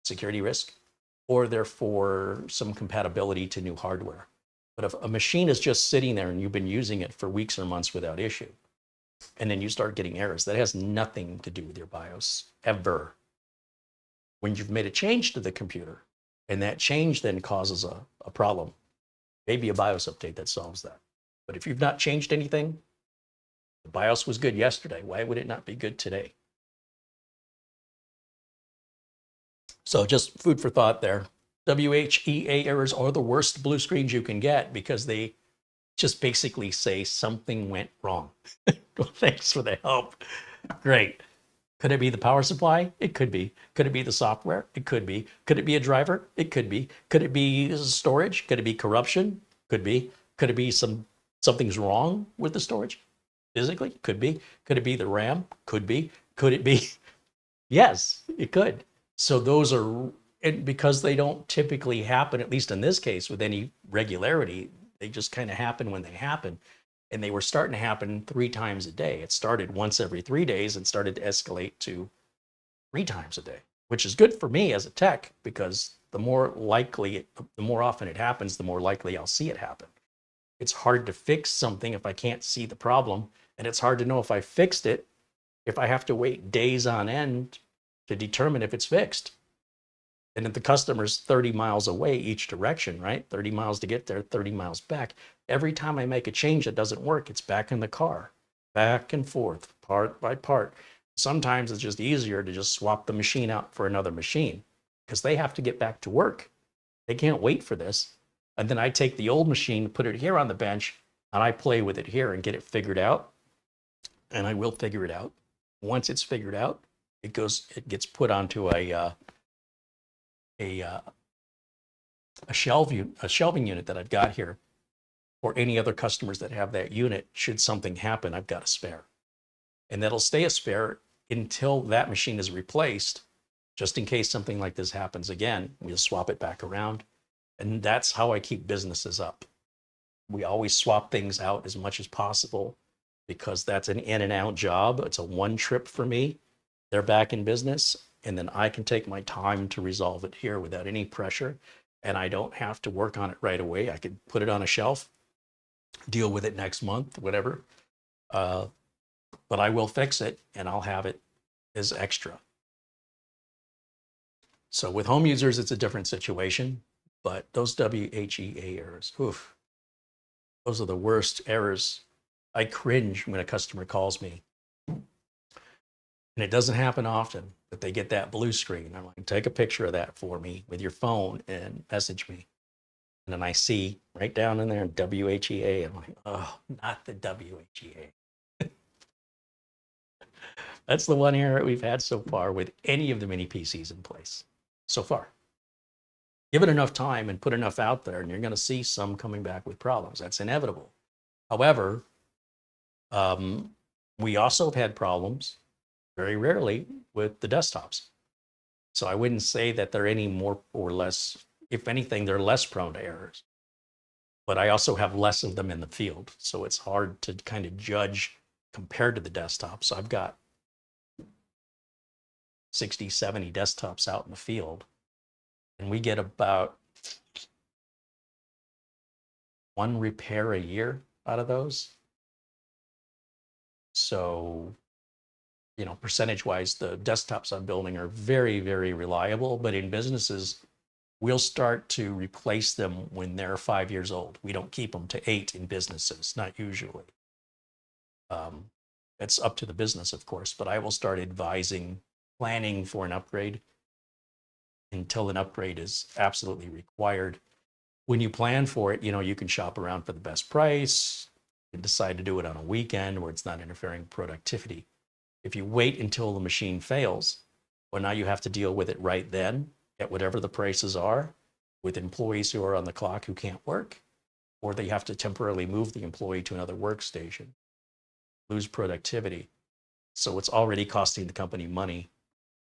security risk, or they're for some compatibility to new hardware. But if a machine is just sitting there and you've been using it for weeks or months without issue, and then you start getting errors, that has nothing to do with your BIOS, ever. When you've made a change to the computer, and that change then causes a problem, maybe a BIOS update that solves that. But if you've not changed anything, the BIOS was good yesterday, why would it not be good today? So just food for thought there. WHEA errors are the worst blue screens you can get because they just basically say something went wrong. Well, thanks for the help. Great. Could it be the power supply? It could be. Could it be the software? It could be. Could it be a driver? It could be. Could it be storage? Could it be corruption? Could be. Could it be something's wrong with the storage? Physically? Could be. Could it be the RAM? Could be. Could it be? Yes, it could. So those are, and because they don't typically happen, at least in this case, with any regularity, they just kind of happen when they happen. And they were starting to happen 3 times a day. It started once every 3 days and started to escalate to 3 times a day, which is good for me as a tech because the more often it happens, the more likely I'll see it happen. It's hard to fix something if I can't see the problem. And it's hard to know if I fixed it if I have to wait days on end to determine if it's fixed. And if the customer's 30 miles away each direction, right? 30 miles to get there, 30 miles back. Every time I make a change that doesn't work, it's back in the car, back and forth, part by part. Sometimes it's just easier to just swap the machine out for another machine because they have to get back to work. They can't wait for this. And then I take the old machine, put it here on the bench, and I play with it here and get it figured out. And I will figure it out. Once it's figured out, it gets put onto a a shelving unit that I've got here, or any other customers that have that unit, should something happen, I've got a spare. And that'll stay a spare until that machine is replaced, just in case something like this happens again. We'll swap it back around. And that's how I keep businesses up. We always swap things out as much as possible because that's an in and out job. It's a one trip for me. They're back in business, and then I can take my time to resolve it here without any pressure. And I don't have to work on it right away. I could put it on a shelf, deal with it next month, whatever. But I will fix it, and I'll have it as extra. So with home users, it's a different situation, but those WHEA errors, oof, those are the worst errors. I cringe when a customer calls me. And it doesn't happen often, but they get that blue screen. I'm like, take a picture of that for me with your phone and message me. And then I see right down in there WHEA. I'm like, oh, not the WHEA. That's the one error we've had so far with any of the mini PCs in place so far. Give it enough time and put enough out there, and you're going to see some coming back with problems. That's inevitable. However, we also have had problems very rarely with the desktops. So I wouldn't say that they're any more or less, if anything, they're less prone to errors. But I also have less of them in the field. So it's hard to kind of judge compared to the desktops. So I've got 60, 70 desktops out in the field. And we get about one repair a year out of those. So, you know, percentage-wise, the desktops I'm building are very, very reliable. But in businesses, we'll start to replace them when they're 5 years old. We don't keep them to 8 in businesses, not usually. It's up to the business, of course, but I will start advising, planning for an upgrade until an upgrade is absolutely required. When you plan for it, you know, you can shop around for the best price and decide to do it on a weekend where it's not interfering with productivity. If you wait until the machine fails, well, now you have to deal with it right then at whatever the prices are, with employees who are on the clock who can't work, or they have to temporarily move the employee to another workstation, lose productivity. So it's already costing the company money,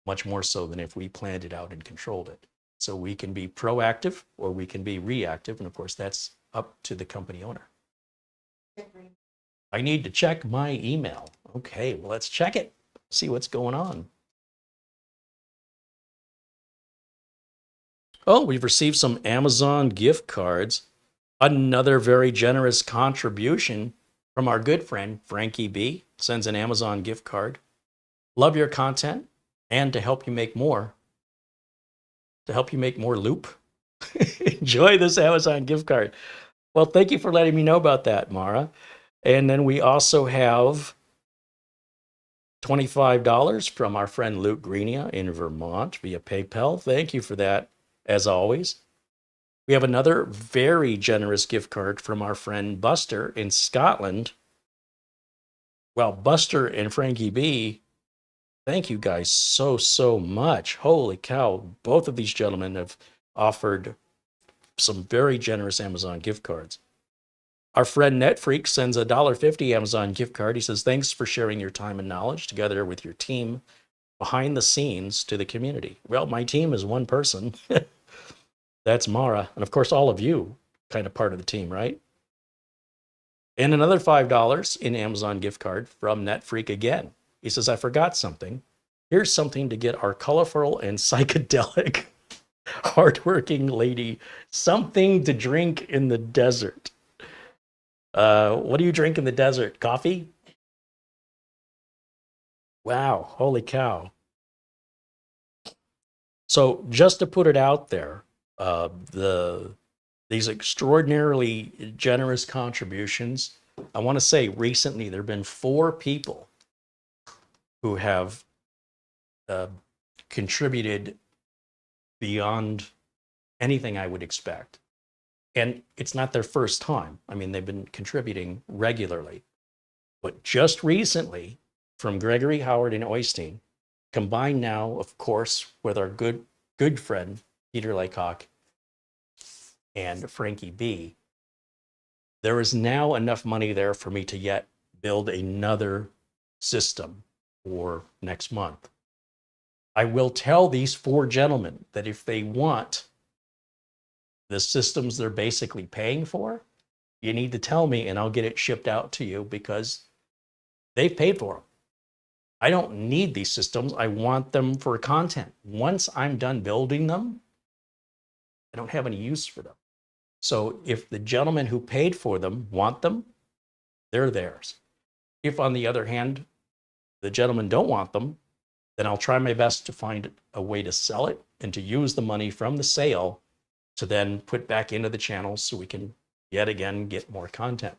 much more so than if we planned it out and controlled it. So we can be proactive or we can be reactive. And of course, that's up to the company owner. I need to check my email. Okay, well, let's check it, see what's going on. Oh, we've received some Amazon gift cards. Another very generous contribution from our good friend, Frankie B. Sends an Amazon gift card. Love your content, and to help you make more loop, enjoy this Amazon gift card. Well, thank you for letting me know about that, Mara. And then we also have $25 from our friend Luke Greenia in Vermont via PayPal. Thank you for that, as always. We have another very generous gift card from our friend Buster in Scotland. Well, Buster and Frankie B, thank you guys so much. Holy cow. Both of these gentlemen have offered some very generous Amazon gift cards. Our friend NetFreak sends a $1.50 Amazon gift card. He says, thanks for sharing your time and knowledge together with your team behind the scenes to the community. Well, my team is one person. That's Mara. And of course, all of you kind of part of the team, right? And another $5 in Amazon gift card from NetFreak again. He says, I forgot something. Here's something to get our colorful and psychedelic, hardworking lady something to drink in the desert. What do you drink in the desert? Coffee? Wow, holy cow. So just to put it out there, these extraordinarily generous contributions, I want to say recently there have been 4 people who have contributed beyond anything I would expect. And it's not their first time. I mean, they've been contributing regularly. But just recently, from Gregory, Howard, and Oystein, combined now, of course, with our good friend, Peter Laycock, and Frankie B, there is now enough money there for me to yet build another system for next month. I will tell these 4 gentlemen that if they want the systems they're basically paying for, you need to tell me and I'll get it shipped out to you because they've paid for them. I don't need these systems. I want them for content. Once I'm done building them, I don't have any use for them. So if the gentlemen who paid for them want them, they're theirs. If, on the other hand, the gentlemen don't want them, then I'll try my best to find a way to sell it and to use the money from the sale to then put back into the channel so we can yet again get more content.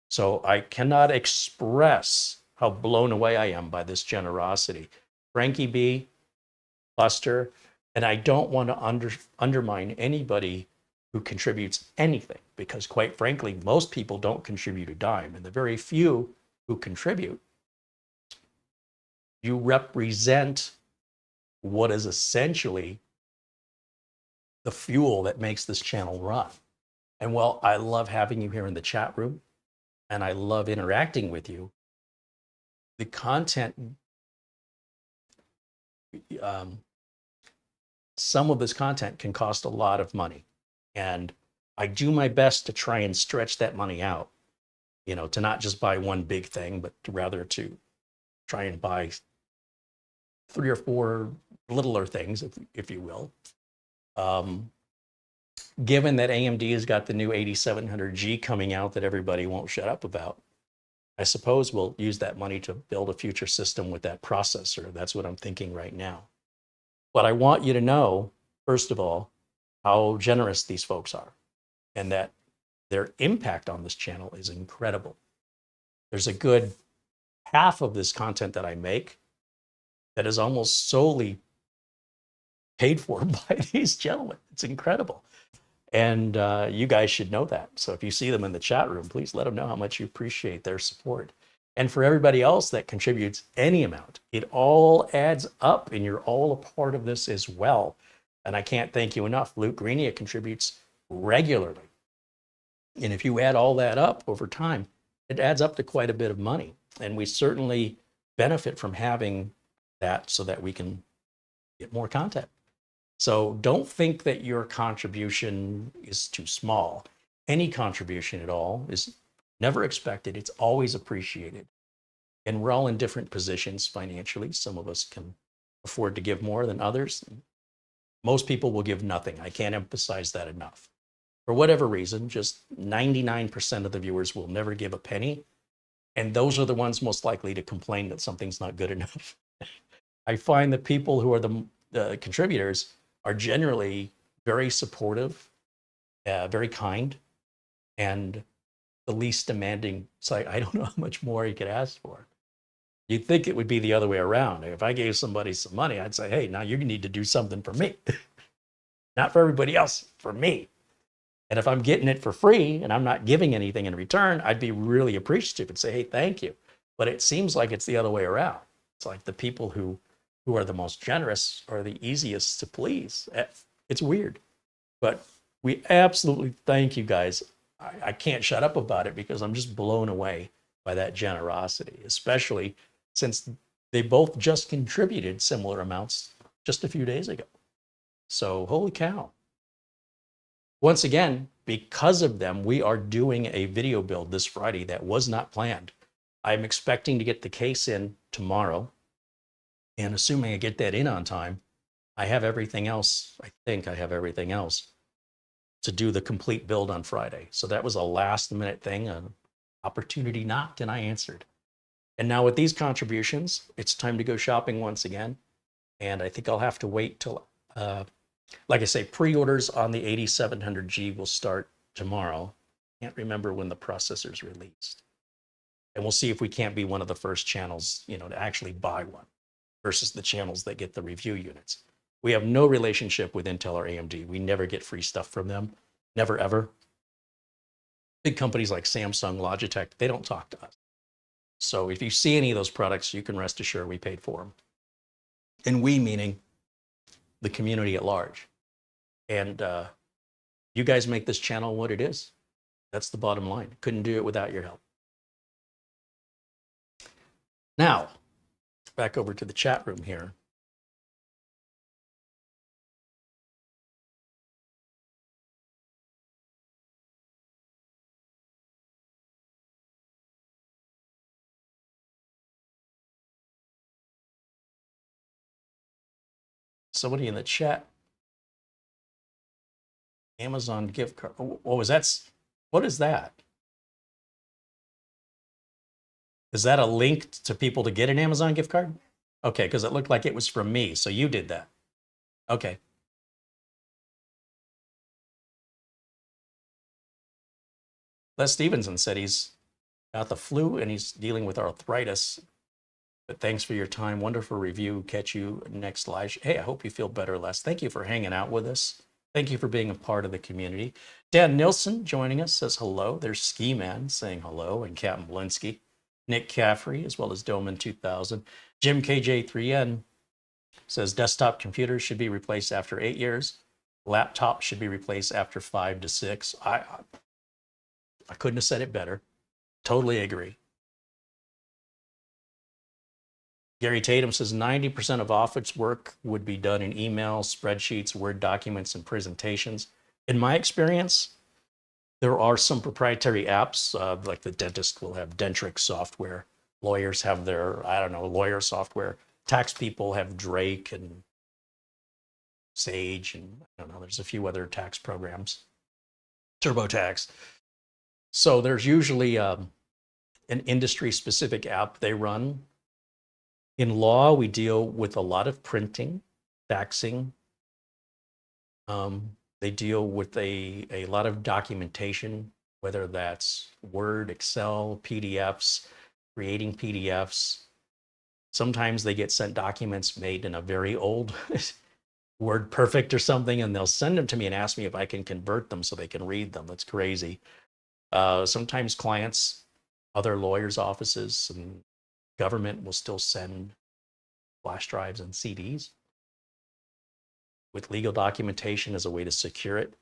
So I cannot express how blown away I am by this generosity. Frankie B, Buster, and I don't want to undermine anybody who contributes anything, because quite frankly, most people don't contribute a dime, and the very few who contribute, you represent what is essentially the fuel that makes this channel run. And while I love having you here in the chat room, and I love interacting with you, the content, some of this content can cost a lot of money. And I do my best to try and stretch that money out, you know, to not just buy one big thing, but rather to try and buy 3 or 4 littler things, if you will. Given that AMD has got the new 8700G coming out that everybody won't shut up about, I suppose we'll use that money to build a future system with that processor. That's what I'm thinking right now. But I want you to know, first of all, how generous these folks are and that their impact on this channel is incredible. There's a good half of this content that I make that is almost solely paid for by these gentlemen. It's incredible. And you guys should know that. So if you see them in the chat room, please let them know how much you appreciate their support. And for everybody else that contributes any amount, it all adds up and you're all a part of this as well. And I can't thank you enough. Luke Greenia contributes regularly. And if you add all that up over time, it adds up to quite a bit of money. And we certainly benefit from having that so that we can get more content. So don't think that your contribution is too small. Any contribution at all is never expected. It's always appreciated. And we're all in different positions financially. Some of us can afford to give more than others. Most people will give nothing. I can't emphasize that enough. For whatever reason, just 99% of the viewers will never give a penny. And those are the ones most likely to complain that something's not good enough. I find that people who are the contributors are generally very supportive, very kind, and the least demanding. It's like, I don't know how much more you could ask for. You'd think it would be the other way around. If I gave somebody some money, I'd say, hey, now you need to do something for me. Not for everybody else, for me. And if I'm getting it for free and I'm not giving anything in return, I'd be really appreciative and say, hey, thank you. But it seems like it's the other way around. It's like the people who are the most generous are the easiest to please. It's weird, but we absolutely thank you guys. I can't shut up about it because I'm just blown away by that generosity, especially since they both just contributed similar amounts just a few days ago. So holy cow. Once again, because of them, we are doing a video build this Friday that was not planned. I'm expecting to get the case in tomorrow. And assuming I get that in on time, I have everything else. I think I have everything else to do the complete build on Friday. So that was a last minute thing, an opportunity knocked and I answered. And now with these contributions, it's time to go shopping once again. And I think I'll have to wait till, like I say, pre-orders on the 8700G will start tomorrow. Can't remember when the processor's released. And we'll see if we can't be one of the first channels, you know, to actually buy one versus the channels that get the review units. We have no relationship with Intel or AMD. We never get free stuff from them. Never, ever. Big companies like Samsung, Logitech, they don't talk to us. So if you see any of those products, you can rest assured we paid for them. And we meaning the community at large. And You guys make this channel what it is. That's the bottom line. Couldn't do it without your help. Now, back over to the chat room here. Somebody in the chat, Amazon gift card. What was that? What is that? Is that a link to people to get an Amazon gift card? Okay, because it looked like it was from me. So you did that. Okay. Les Stevenson said he's got the flu and he's dealing with arthritis. But thanks for your time. Wonderful review. Catch you next live. Hey, I hope you feel better, Les. Thank you for hanging out with us. Thank you for being a part of the community. Dan Nilsson joining us says hello. There's Ski Man saying hello, and Captain Blinsky. Nick Caffrey, as well as Doman 2000. Jim KJ3N says desktop computers should be replaced after 8 years. Laptops should be replaced after 5 to 6. I couldn't have said it better. Totally agree. Gary Tatum says 90% of office work would be done in emails, spreadsheets, Word documents, and presentations. In my experience, there are some proprietary apps, like the dentist will have Dentrix software. Lawyers have their, I don't know, lawyer software. Tax people have Drake and Sage, and I don't know, there's a few other tax programs. TurboTax. So there's usually an industry-specific app they run. In law, we deal with a lot of printing, faxing. They deal with a lot of documentation, whether that's Word, Excel, PDFs, creating PDFs. Sometimes they get sent documents made in a very old Word Perfect or something, and they'll send them to me and ask me if I can convert them so they can read them. That's crazy. Sometimes clients, other lawyers' offices, and government will still send flash drives and CDs with legal documentation as a way to secure it.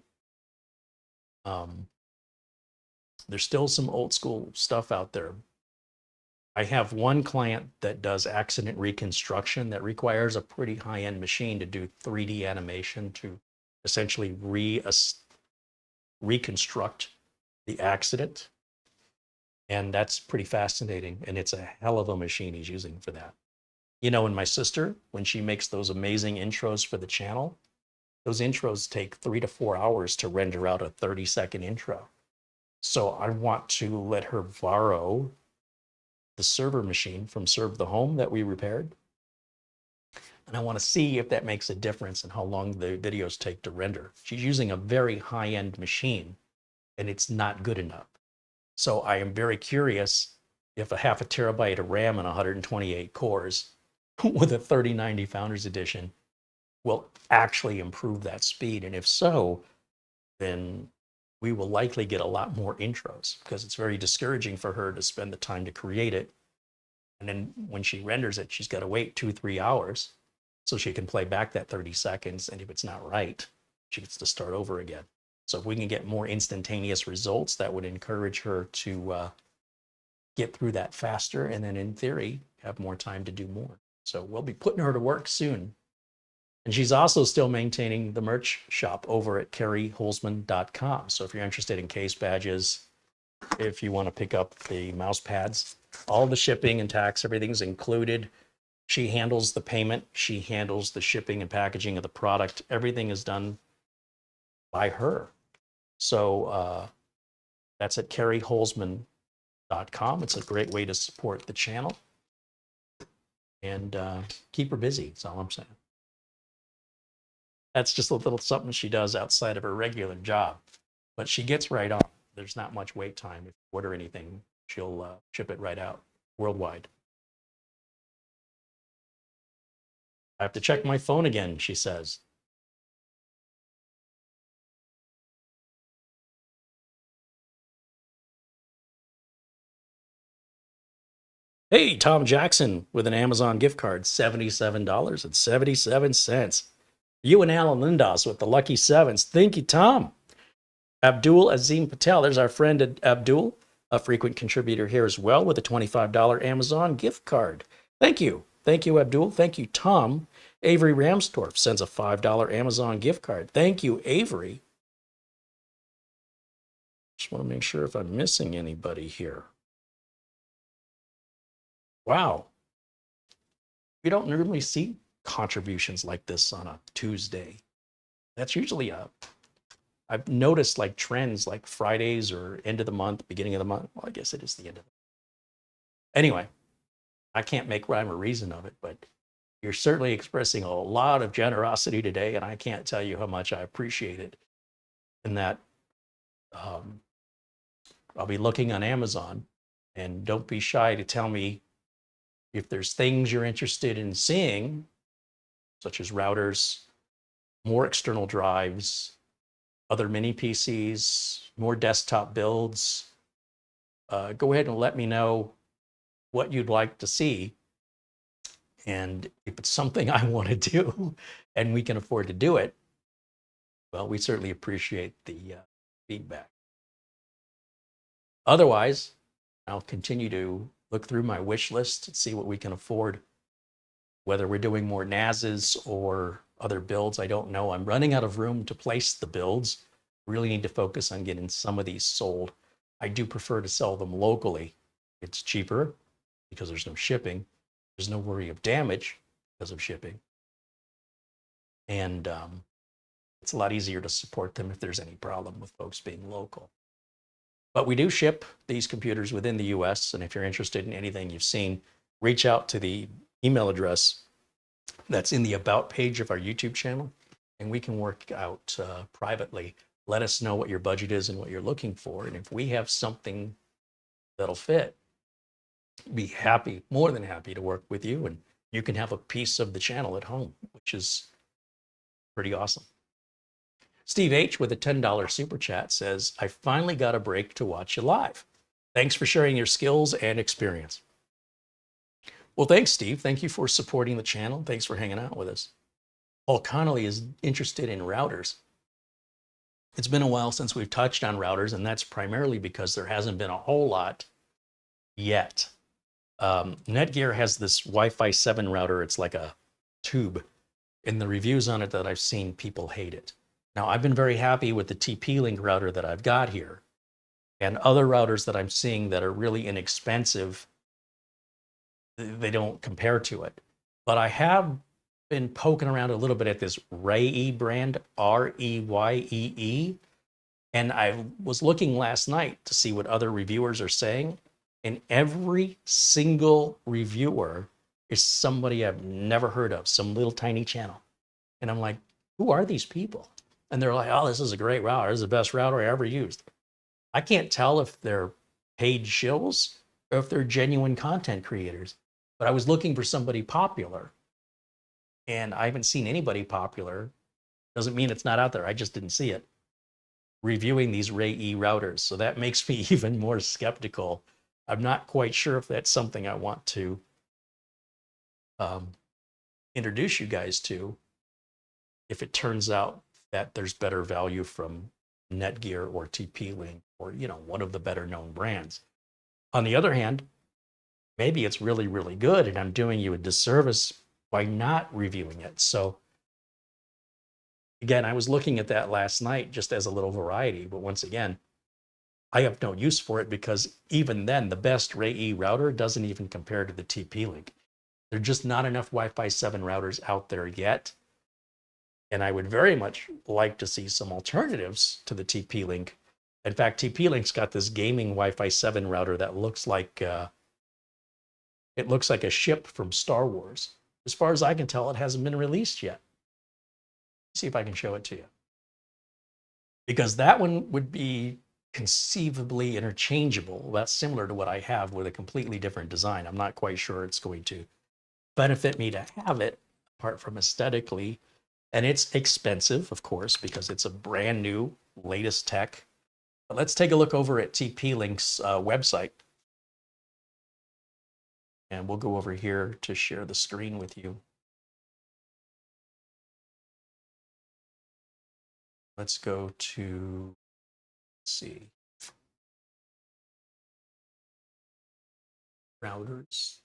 There's still some old school stuff out there. I have one client that does accident reconstruction that requires a pretty high-end machine to do 3D animation to essentially reconstruct the accident. And that's pretty fascinating. And it's a hell of a machine he's using for that. You know, and my sister, when she makes those amazing intros for the channel, those intros take 3 to 4 hours to render out a 30-second intro. So I want to let her borrow the server machine from Serve the Home that we repaired. And I want to see if that makes a difference in how long the videos take to render. She's using a very high-end machine, and it's not good enough. So I am very curious if a 0.5 terabyte of RAM and 128 cores with a 3090 Founders Edition will actually improve that speed. And if so, then we will likely get a lot more intros, because it's very discouraging for her to spend the time to create it. And then when she renders it, she's got to wait 2-3 hours so she can play back that 30 seconds. And if it's not right, she gets to start over again. So if we can get more instantaneous results, that would encourage her to get through that faster, and then in theory, have more time to do more. So we'll be putting her to work soon. And she's also still maintaining the merch shop over at careyholzman.com. So if you're interested in case badges, if you want to pick up the mouse pads, all the shipping and tax, everything's included. She handles the payment. She handles the shipping and packaging of the product. Everything is done by her. So that's at careyholzman.com. It's a great way to support the channel and keep her busy. That's all I'm saying. That's just a little something she does outside of her regular job, but she gets right on. There's not much wait time. If you order anything, she'll ship it right out worldwide. I have to check my phone again, she says. Hey, Tom Jackson with an Amazon gift card, $77.77. You and Alan Lindos with the lucky sevens. Thank you, Tom. Abdul Azim Patel, there's our friend Abdul, a frequent contributor here as well, with a $25 Amazon gift card. Thank you. Thank you, Abdul. Thank you, Tom. Avery Ramstorff sends a $5 Amazon gift card. Thank you, Avery. Just want to make sure if I'm missing anybody here. Wow. We don't normally see contributions like this on a Tuesday. That's usually I've noticed like trends like Fridays or end of the month, beginning of the month. Well, I guess it is the end of it. Anyway, I can't make rhyme or reason of it, but you're certainly expressing a lot of generosity today, and I can't tell you how much I appreciate it. And that I'll be looking on Amazon, and don't be shy to tell me if there's things you're interested in seeing, such as routers, more external drives, other mini PCs, more desktop builds. Go ahead and let me know what you'd like to see. And if it's something I want to do and we can afford to do it, well, we certainly appreciate the feedback. Otherwise, I'll continue to look through my wish list and see what we can afford, whether we're doing more NASs or other builds. I don't know. I'm running out of room to place the builds. Really need to focus on getting some of these sold. I do prefer to sell them locally. It's cheaper because there's no shipping. There's no worry of damage because of shipping. And it's a lot easier to support them if there's any problem with folks being local. But we do ship these computers within the US. And if you're interested in anything you've seen, reach out to the email address that's in the About page of our YouTube channel, and we can work out privately. Let us know what your budget is and what you're looking for. And if we have something that'll fit, be happy, more than happy to work with you. And you can have a piece of the channel at home, which is pretty awesome. Steve H with a $10 super chat says, I finally got a break to watch you live. Thanks for sharing your skills and experience. Well, thanks, Steve. Thank you for supporting the channel. Thanks for hanging out with us. Paul Connolly is interested in routers. It's been a while since we've touched on routers, and that's primarily because there hasn't been a whole lot yet. Netgear has this Wi-Fi 7 router. It's like a tube. In the reviews on it that I've seen, people hate it. Now, I've been very happy with the TP-Link router that I've got here, and other routers that I'm seeing that are really inexpensive, they don't compare to it. But I have been poking around a little bit at this Reyee brand, Reyee, and I was looking last night to see what other reviewers are saying, and every single reviewer is somebody I've never heard of, some little tiny channel. And I'm like, who are these people? And they're like, oh, this is a great router. This is the best router I ever used. I can't tell if they're paid shills or if they're genuine content creators. But I was looking for somebody popular, and I haven't seen anybody popular. Doesn't mean it's not out there. I just didn't see it. Reviewing these Reyee routers. So that makes me even more skeptical. I'm not quite sure if that's something I want to introduce you guys to, if it turns out that there's better value from Netgear or TP-Link or, one of the better known brands. On the other hand, maybe it's really, really good, and I'm doing you a disservice by not reviewing it. So again, I was looking at that last night just as a little variety, but once again, I have no use for it because even then, the best Reyee router doesn't even compare to the TP-Link. There are just not enough Wi-Fi 7 routers out there yet. And I would very much like to see some alternatives to the TP-Link. In fact, TP-Link's got this gaming Wi-Fi 7 router that looks like it looks like a ship from Star Wars. As far as I can tell, it hasn't been released yet. Let's see if I can show it to you. Because that one would be conceivably interchangeable. That's similar to what I have with a completely different design. I'm not quite sure it's going to benefit me to have it, apart from aesthetically. And it's expensive, of course, because it's a brand new, latest tech. But let's take a look over at TP-Link's website. And we'll go over here to share the screen with you. Let's go to see. Routers.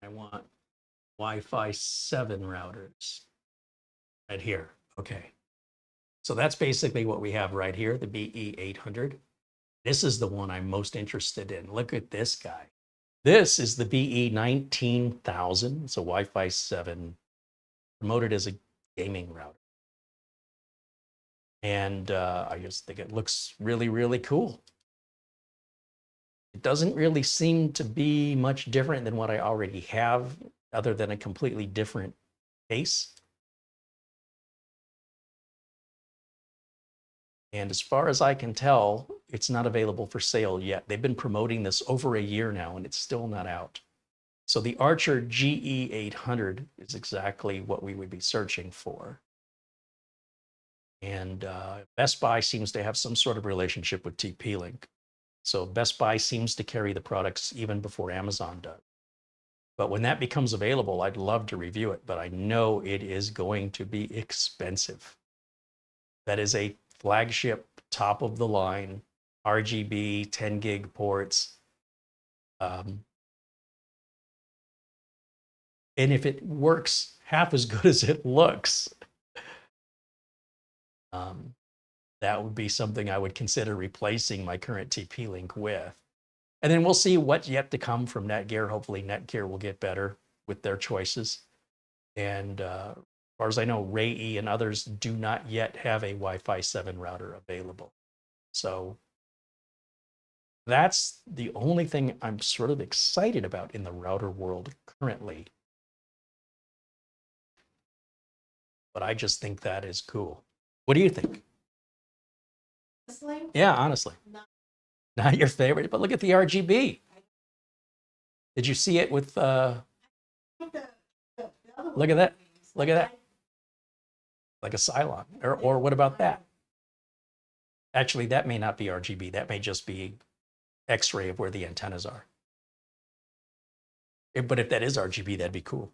I want Wi-Fi 7 routers right here. Okay. So that's basically what we have right here, the BE800. This is the one I'm most interested in. Look at this guy. This is the BE19000. It's a Wi-Fi 7 promoted as a gaming router. And I just think it looks really, really cool. It doesn't really seem to be much different than what I already have, other than a completely different case. And as far as I can tell, it's not available for sale yet. They've been promoting this over a year now, and it's still not out. So the Archer GE800 is exactly what we would be searching for. And Best Buy seems to have some sort of relationship with TP-Link. So Best Buy seems to carry the products even before Amazon does. But when that becomes available, I'd love to review it, but I know it is going to be expensive. That is a flagship, top of the line, RGB, 10 gig ports. And if it works half as good as it looks, that would be something I would consider replacing my current TP-Link with. And then we'll see what's yet to come from Netgear. Hopefully Netgear will get better with their choices. And as far as I know, RayE and others do not yet have a Wi-Fi 7 router available. So that's the only thing I'm sort of excited about in the router world currently. But I just think that is cool. What do you think? Honestly? Yeah, honestly. Not your favorite, but look at the RGB. Did you see it with, look at that. Look at that. Like a Cylon. Or what about that? Actually, that may not be RGB. That may just be X-ray of where the antennas are. But if that is RGB, that'd be cool.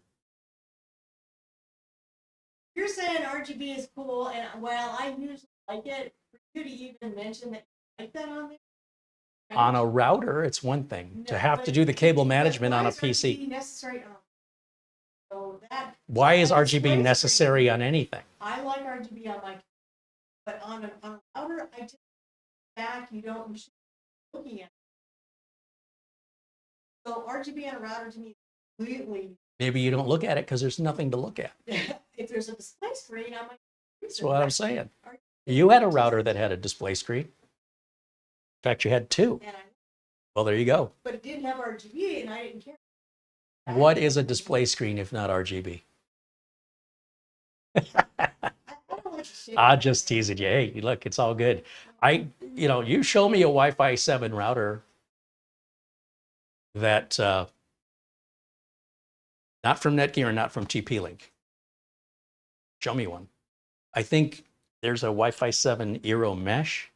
You're saying RGB is cool, and well, I usually like it. For you to even mention that you like that on there? On a router, it's one thing. To have to do the cable management on a PC. RGB necessary on? So that. Why is RGB necessary on anything? I like RGB on my, but on a router, I just back. You don't you should be looking at it. So RGB on a router to me is completely. Maybe you don't look at it because there's nothing to look at. If there's a display screen, I might. That's what I'm saying. You had a router that had a display screen. In fact, you had two. Well, there you go. But it didn't have RGB, and I didn't care. What is a display screen if not RGB? I'm just teasing you. Hey, look, it's all good. You show me a Wi-Fi 7 router that not from Netgear and not from TP-Link. Show me one. I think there's a Wi-Fi 7 Eero mesh.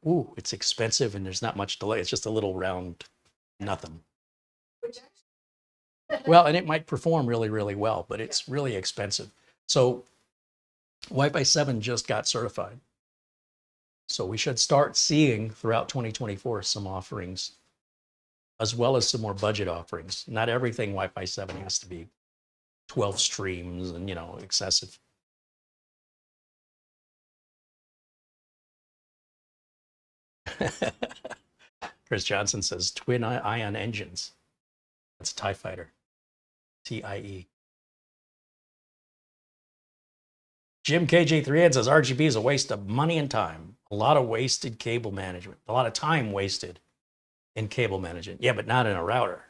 Ooh, it's expensive and there's not much delay. It's just a little round nothing. Well, and it might perform really, really well, but it's really expensive. So Wi-Fi 7 just got certified. So we should start seeing throughout 2024 some offerings, as well as some more budget offerings. Not everything Wi-Fi 7 has to be 12 streams and, excessive. Chris Johnson says twin ion engines. That's TIE Fighter. TIE. Jim KJ3N says RGB is a waste of money and time. A lot of wasted cable management. A lot of time wasted in cable management. Yeah, but not in a router.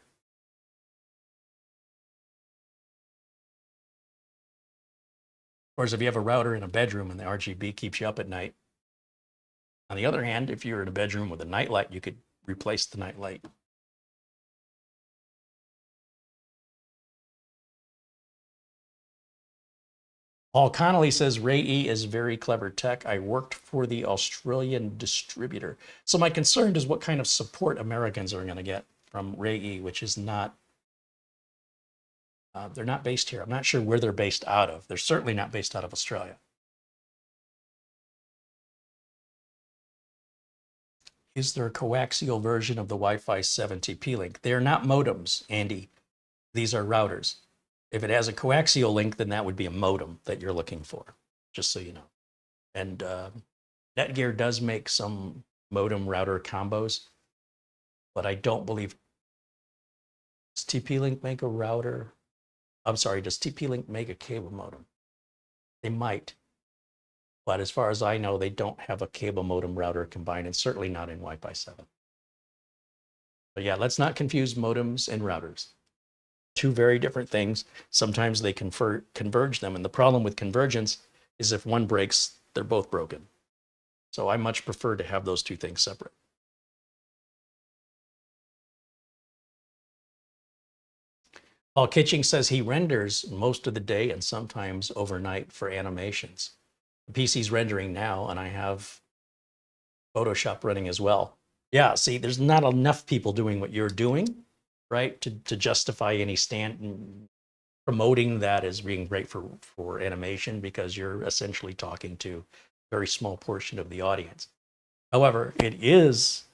Of course, if you have a router in a bedroom and the RGB keeps you up at night. On the other hand, if you're in a bedroom with a nightlight, you could replace the nightlight. Paul Connolly says, RayE is very clever tech. I worked for the Australian distributor. So my concern is what kind of support Americans are going to get from RayE, which is not They're not based here. I'm not sure where they're based out of. They're certainly not based out of Australia. Is there a coaxial version of the Wi-Fi 7 TP-Link? They're not modems, Andy. These are routers. If it has a coaxial link, then that would be a modem that you're looking for, just so you know. And Netgear does make some modem router combos, but I don't believe. Does TP-Link make a router? I'm sorry, does TP-Link make a cable modem? They might. But as far as I know, they don't have a cable modem router combined, and certainly not in Wi-Fi 7. But yeah, let's not confuse modems and routers. Two very different things. Sometimes they converge them. And the problem with convergence is if one breaks, they're both broken. So I much prefer to have those two things separate. Paul Kitching says he renders most of the day and sometimes overnight for animations. The PC's rendering now, and I have Photoshop running as well. Yeah, see, there's not enough people doing what you're doing, right, to justify any stand promoting that as being great for animation, because you're essentially talking to a very small portion of the audience. However, it is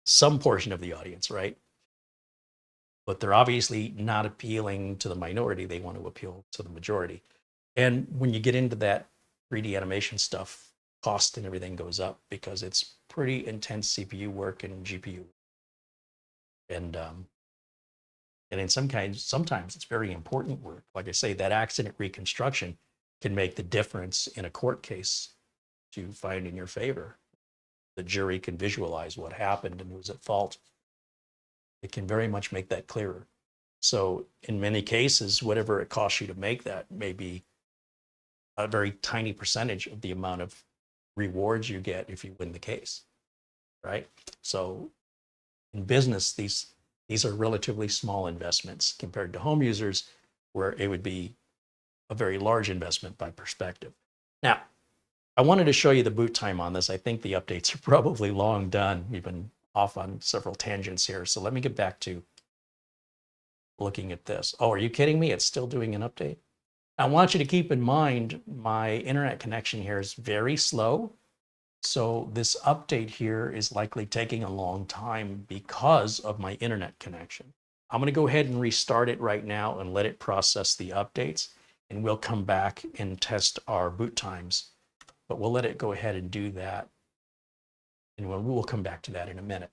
some portion of the audience, right? But they're obviously not appealing to the minority. They want to appeal to the majority. And when you get into that 3D animation stuff, cost and everything goes up because it's pretty intense CPU work and GPU. And in sometimes it's very important work. Like I say, that accident reconstruction can make the difference in a court case to find in your favor. The jury can visualize what happened and who's at fault. It can very much make that clearer. So in many cases, whatever it costs you to make that may be a very tiny percentage of the amount of rewards you get if you win the case, right? So in business, these are relatively small investments compared to home users, where it would be a very large investment by perspective. Now, I wanted to show you the boot time on this. I think the updates are probably long done. We've been off on several tangents here. So let me get back to looking at this. Oh, are you kidding me? It's still doing an update. I want you to keep in mind, my internet connection here is very slow. So this update here is likely taking a long time because of my internet connection. I'm going to go ahead and restart it right now and let it process the updates. And we'll come back and test our boot times. But we'll let it go ahead and do that. And we'll come back to that in a minute.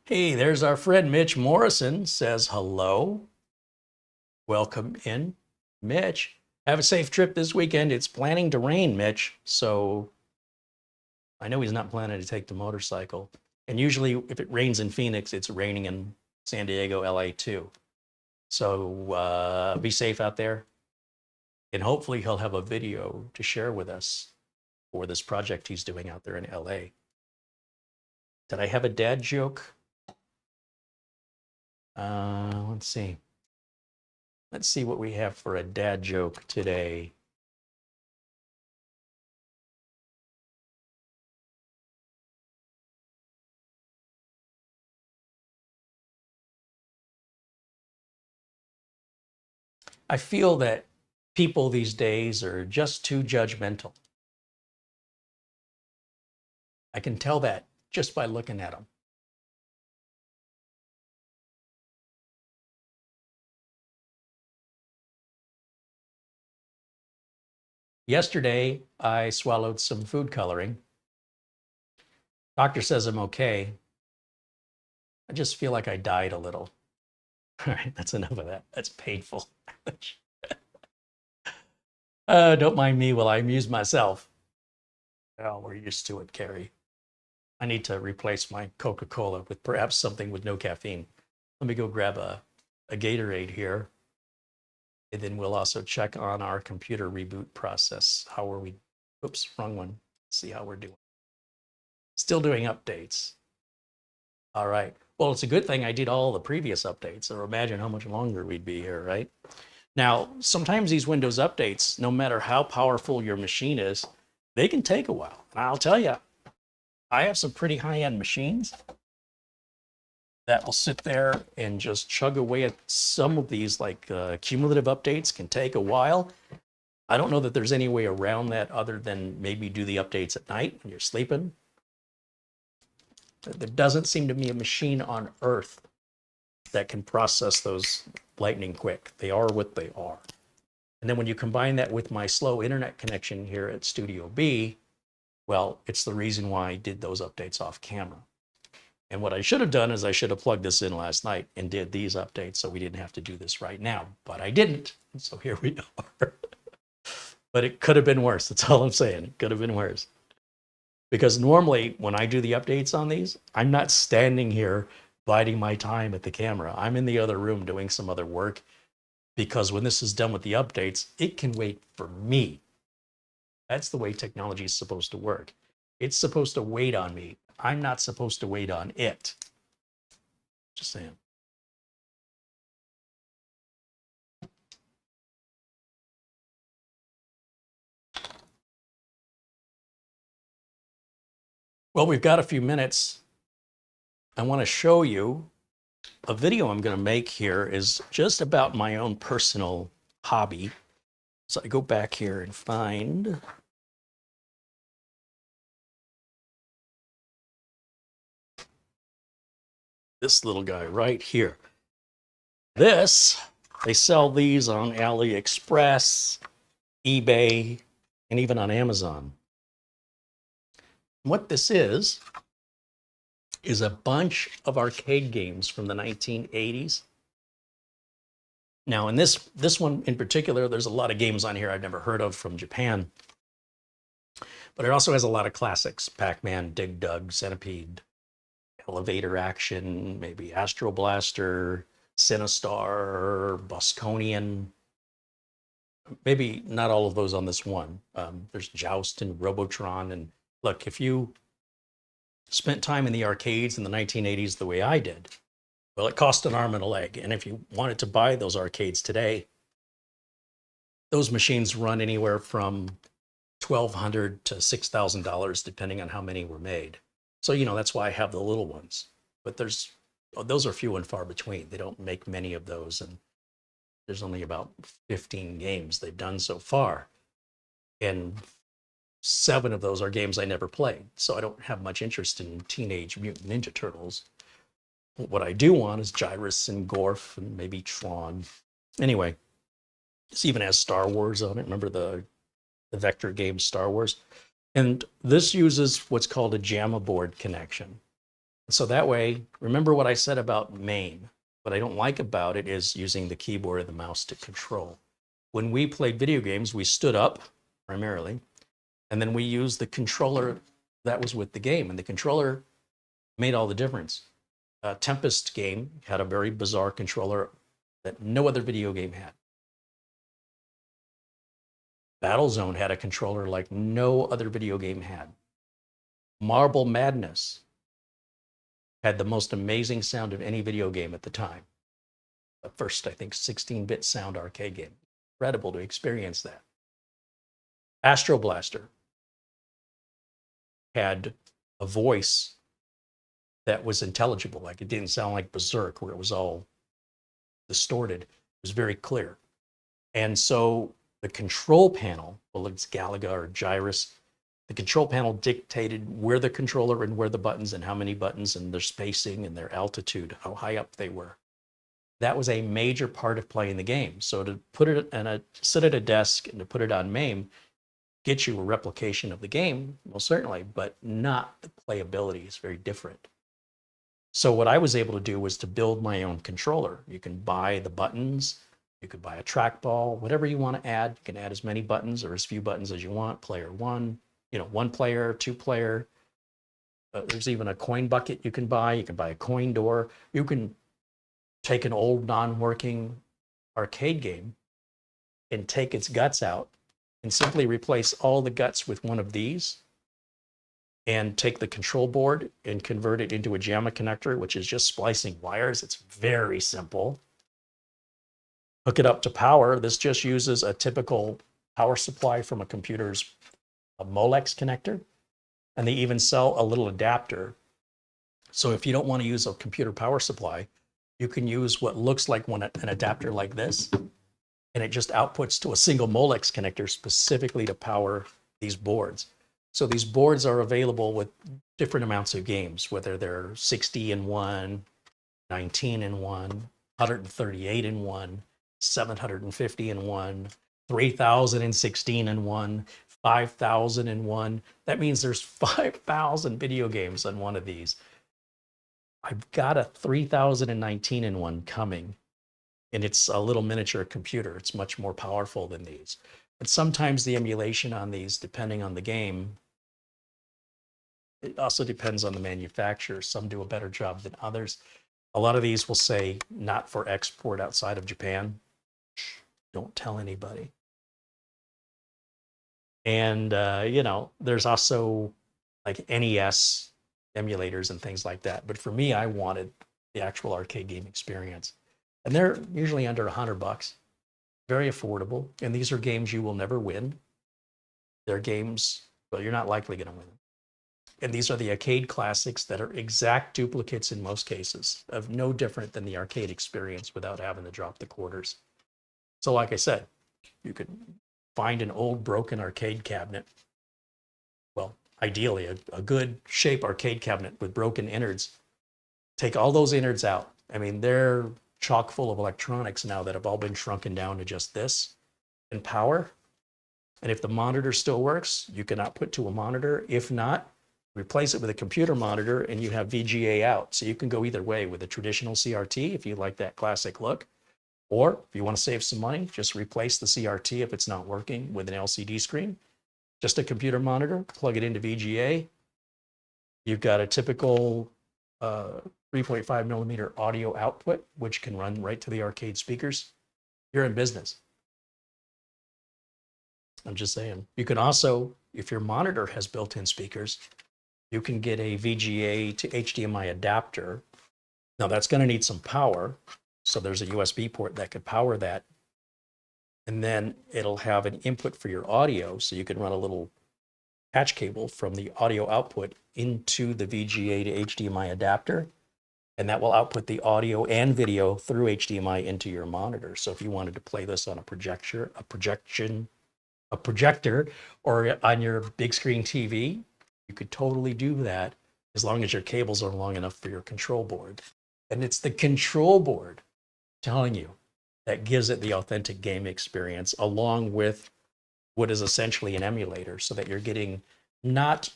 Hey, there's our friend Mitch Morrison, says hello. Welcome in, Mitch. Have a safe trip this weekend. It's planning to rain, Mitch. So I know he's not planning to take the motorcycle. And usually if it rains in Phoenix, it's raining in San Diego, LA too. So be safe out there. And hopefully he'll have a video to share with us for this project he's doing out there in LA. Did I have a dad joke? Let's see. Let's see what we have for a dad joke today. I feel that people these days are just too judgmental. I can tell that just by looking at them. Yesterday, I swallowed some food coloring. Doctor says I'm okay. I just feel like I died a little. All right, that's enough of that. That's painful. Don't mind me while I amuse myself. Oh, we're used to it, Carey. I need to replace my Coca-Cola with perhaps something with no caffeine. Let me go grab a Gatorade here. And then we'll also check on our computer reboot process. How are we? Oops, wrong one. See how we're doing. Still doing updates. All right. Well, it's a good thing I did all the previous updates, or imagine how much longer we'd be here, right? Now, sometimes these Windows updates, no matter how powerful your machine is, they can take a while. And I'll tell you, I have some pretty high-end machines that will sit there and just chug away at some of these, like cumulative updates can take a while. I don't know that there's any way around that other than maybe do the updates at night when you're sleeping. There doesn't seem to be a machine on Earth that can process those lightning quick. They are what they are. And then when you combine that with my slow internet connection here at Studio B, well, it's the reason why I did those updates off camera. And what I should have done is I should have plugged this in last night and did these updates so we didn't have to do this right now. But I didn't. So here we are. But it could have been worse. That's all I'm saying. It could have been worse. Because normally when I do the updates on these, I'm not standing here biding my time at the camera. I'm in the other room doing some other work, because when this is done with the updates, it can wait for me. That's the way technology is supposed to work. It's supposed to wait on me. I'm not supposed to wait on it. Just saying. Well, we've got a few minutes. I want to show you a video I'm going to make here is just about my own personal hobby. So I go back here and find this little guy right here. They sell these on AliExpress, eBay, and even on Amazon. What this is a bunch of arcade games from the 1980s. Now, in this one in particular, there's a lot of games on here I've never heard of from Japan. But it also has a lot of classics: Pac-Man, Dig Dug, Centipede, Elevator Action, maybe Astro Blaster, Sinistar, Bosconian. Maybe not all of those on this one. There's Joust and Robotron. And look, if you spent time in the arcades in the 1980s the way I did, well, it cost an arm and a leg. And if you wanted to buy those arcades today, those machines run anywhere from $1,200 to $6,000, depending on how many were made. So, that's why I have the little ones. But those are few and far between. They don't make many of those. And there's only about 15 games they've done so far. And 7 of those are games I never played. So I don't have much interest in Teenage Mutant Ninja Turtles. What I do want is Gyrus and Gorf and maybe Tron. Anyway, this even has Star Wars on it. Remember the vector game Star Wars? And this uses what's called a JAMA board connection. So that way, remember what I said about MAME. What I don't like about it is using the keyboard and the mouse to control. When we played video games, we stood up primarily, and then we used the controller that was with the game. And the controller made all the difference. Tempest game had a very bizarre controller that no other video game had. Battlezone had a controller like no other video game had. Marble Madness had the most amazing sound of any video game at the time. The first, I think, 16-bit sound arcade game. Incredible to experience that. Astro Blaster had a voice that was intelligible. Like, it didn't sound like Berserk, where it was all distorted. It was very clear. And so the control panel, well, it's Galaga or Gyrus, the control panel dictated where the controller and where the buttons and how many buttons and their spacing and their altitude, how high up they were. That was a major part of playing the game. So to put it sit at a desk and to put it on MAME gets you a replication of the game, most certainly, but not the playability. It's very different. So what I was able to do was to build my own controller. You can buy the buttons, you could buy a trackball, whatever you want to add. You can add as many buttons or as few buttons as you want. Player 1, 1 player, 2 player. There's even a coin bucket you can buy. You can buy a coin door. You can take an old non-working arcade game and take its guts out and simply replace all the guts with one of these. and take the control board and convert it into a JAMA connector, which is just splicing wires. It's very simple. Hook it up to power. This just uses a typical power supply from a computer's Molex connector. And they even sell a little adapter. So if you don't want to use a computer power supply, you can use what looks like an adapter like this, and it just outputs to a single Molex connector specifically to power these boards. So these boards are available with different amounts of games, whether they're 60 in one, 19 in one, 138 in one, 750 in one, 3016 in one, 5000 in one. That means there's 5,000 video games on one of these. I've got a 3019 in one coming, and it's a little miniature computer. It's much more powerful than these. But sometimes the emulation on these, depending on the game, it also depends on the manufacturer. Some do a better job than others. A lot of these will say not for export outside of Japan. Shh, don't tell anybody. And, there's also like NES emulators and things like that. But for me, I wanted the actual arcade game experience. And they're usually under $100, very affordable. And these are games you will never win. They're games, well, you're not likely going to win. And these are the arcade classics that are exact duplicates in most cases, of no different than the arcade experience without having to drop the quarters. So like I said, you could find an old broken arcade cabinet. Well, ideally a good shape arcade cabinet with broken innards. Take all those innards out. I mean, they're chock full of electronics now that have all been shrunken down to just this and power. And if the monitor still works, you can output to a monitor. If not, replace it with a computer monitor and you have VGA out. So you can go either way with a traditional CRT if you like that classic look. Or if you want to save some money, just replace the CRT if it's not working with an LCD screen. Just a computer monitor, plug it into VGA. You've got a typical 3.5 millimeter audio output, which can run right to the arcade speakers. You're in business. I'm just saying. You can also, if your monitor has built-in speakers, you can get a VGA to HDMI adapter. Now that's going to need some power. So there's a USB port that could power that. And then it'll have an input for your audio. So you can run a little patch cable from the audio output into the VGA to HDMI adapter. And that will output the audio and video through HDMI into your monitor. So if you wanted to play this on a projector, or on your big screen TV, you could totally do that as long as your cables are long enough for your control board. And it's the control board, telling you, that gives it the authentic game experience, along with what is essentially an emulator, so that you're getting not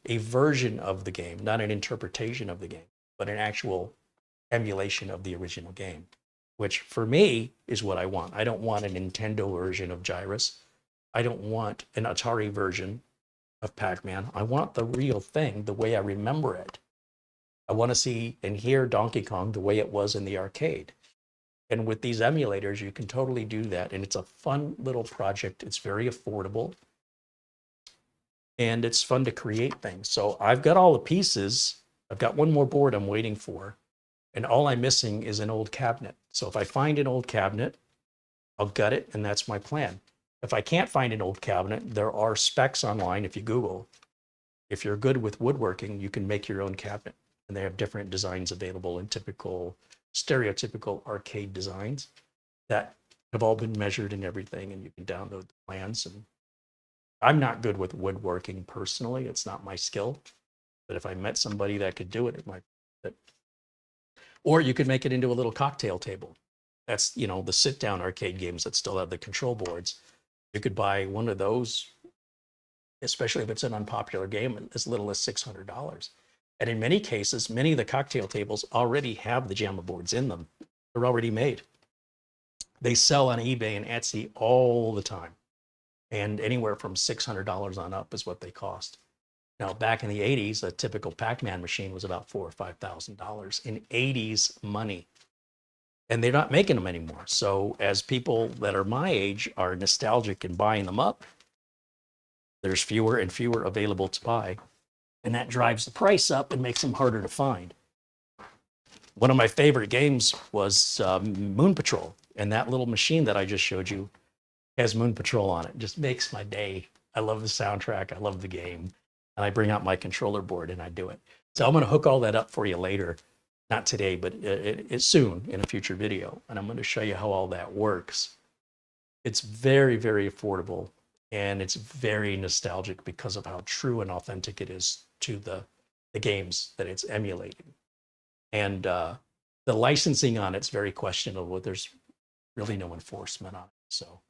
a version of the game, not an interpretation of the game, but an actual emulation of the original game, which for me is what I want. I don't want a Nintendo version of Gyrus. I don't want an Atari version of Pac-Man. I want the real thing the way I remember it. I want to see and hear Donkey Kong the way it was in the arcade. And with these emulators, you can totally do that. And it's a fun little project. It's very affordable. And it's fun to create things. So I've got all the pieces. I've got one more board I'm waiting for. And all I'm missing is an old cabinet. So if I find an old cabinet, I'll gut it, and that's my plan. If I can't find an old cabinet, there are specs online if you Google. If you're good with woodworking, you can make your own cabinet. And they have different designs available in stereotypical arcade designs that have all been measured and everything, and you can download the plans. And I'm not good with woodworking personally. It's not my skill. But if I met somebody that could do it, it might be. Or you could make it into a little cocktail table. That's, the sit-down arcade games that still have the control boards. You could buy one of those, especially if it's an unpopular game, as little as $600. And in many cases, many of the cocktail tables already have the JAMA boards in them. They're already made. They sell on eBay and Etsy all the time. And anywhere from $600 on up is what they cost. Now, back in the 80s, a typical Pac-Man machine was about $4,000 or $5,000 in 80s money. And they're not making them anymore. So as people that are my age are nostalgic and buying them up, there's fewer and fewer available to buy. and that drives the price up and makes them harder to find. One of my favorite games was Moon Patrol, and that little machine that I just showed you has Moon Patrol on it. Just makes my day. I love the soundtrack. I love the game. And I bring out my controller board and I do it. So I'm going to hook all that up for you later. Not today, but it's soon in a future video. And I'm going to show you how all that works. It's very, very affordable. And it's very nostalgic because of how true and authentic it is to the games that it's emulating. And the licensing on it's very questionable. There's really no enforcement on it. So,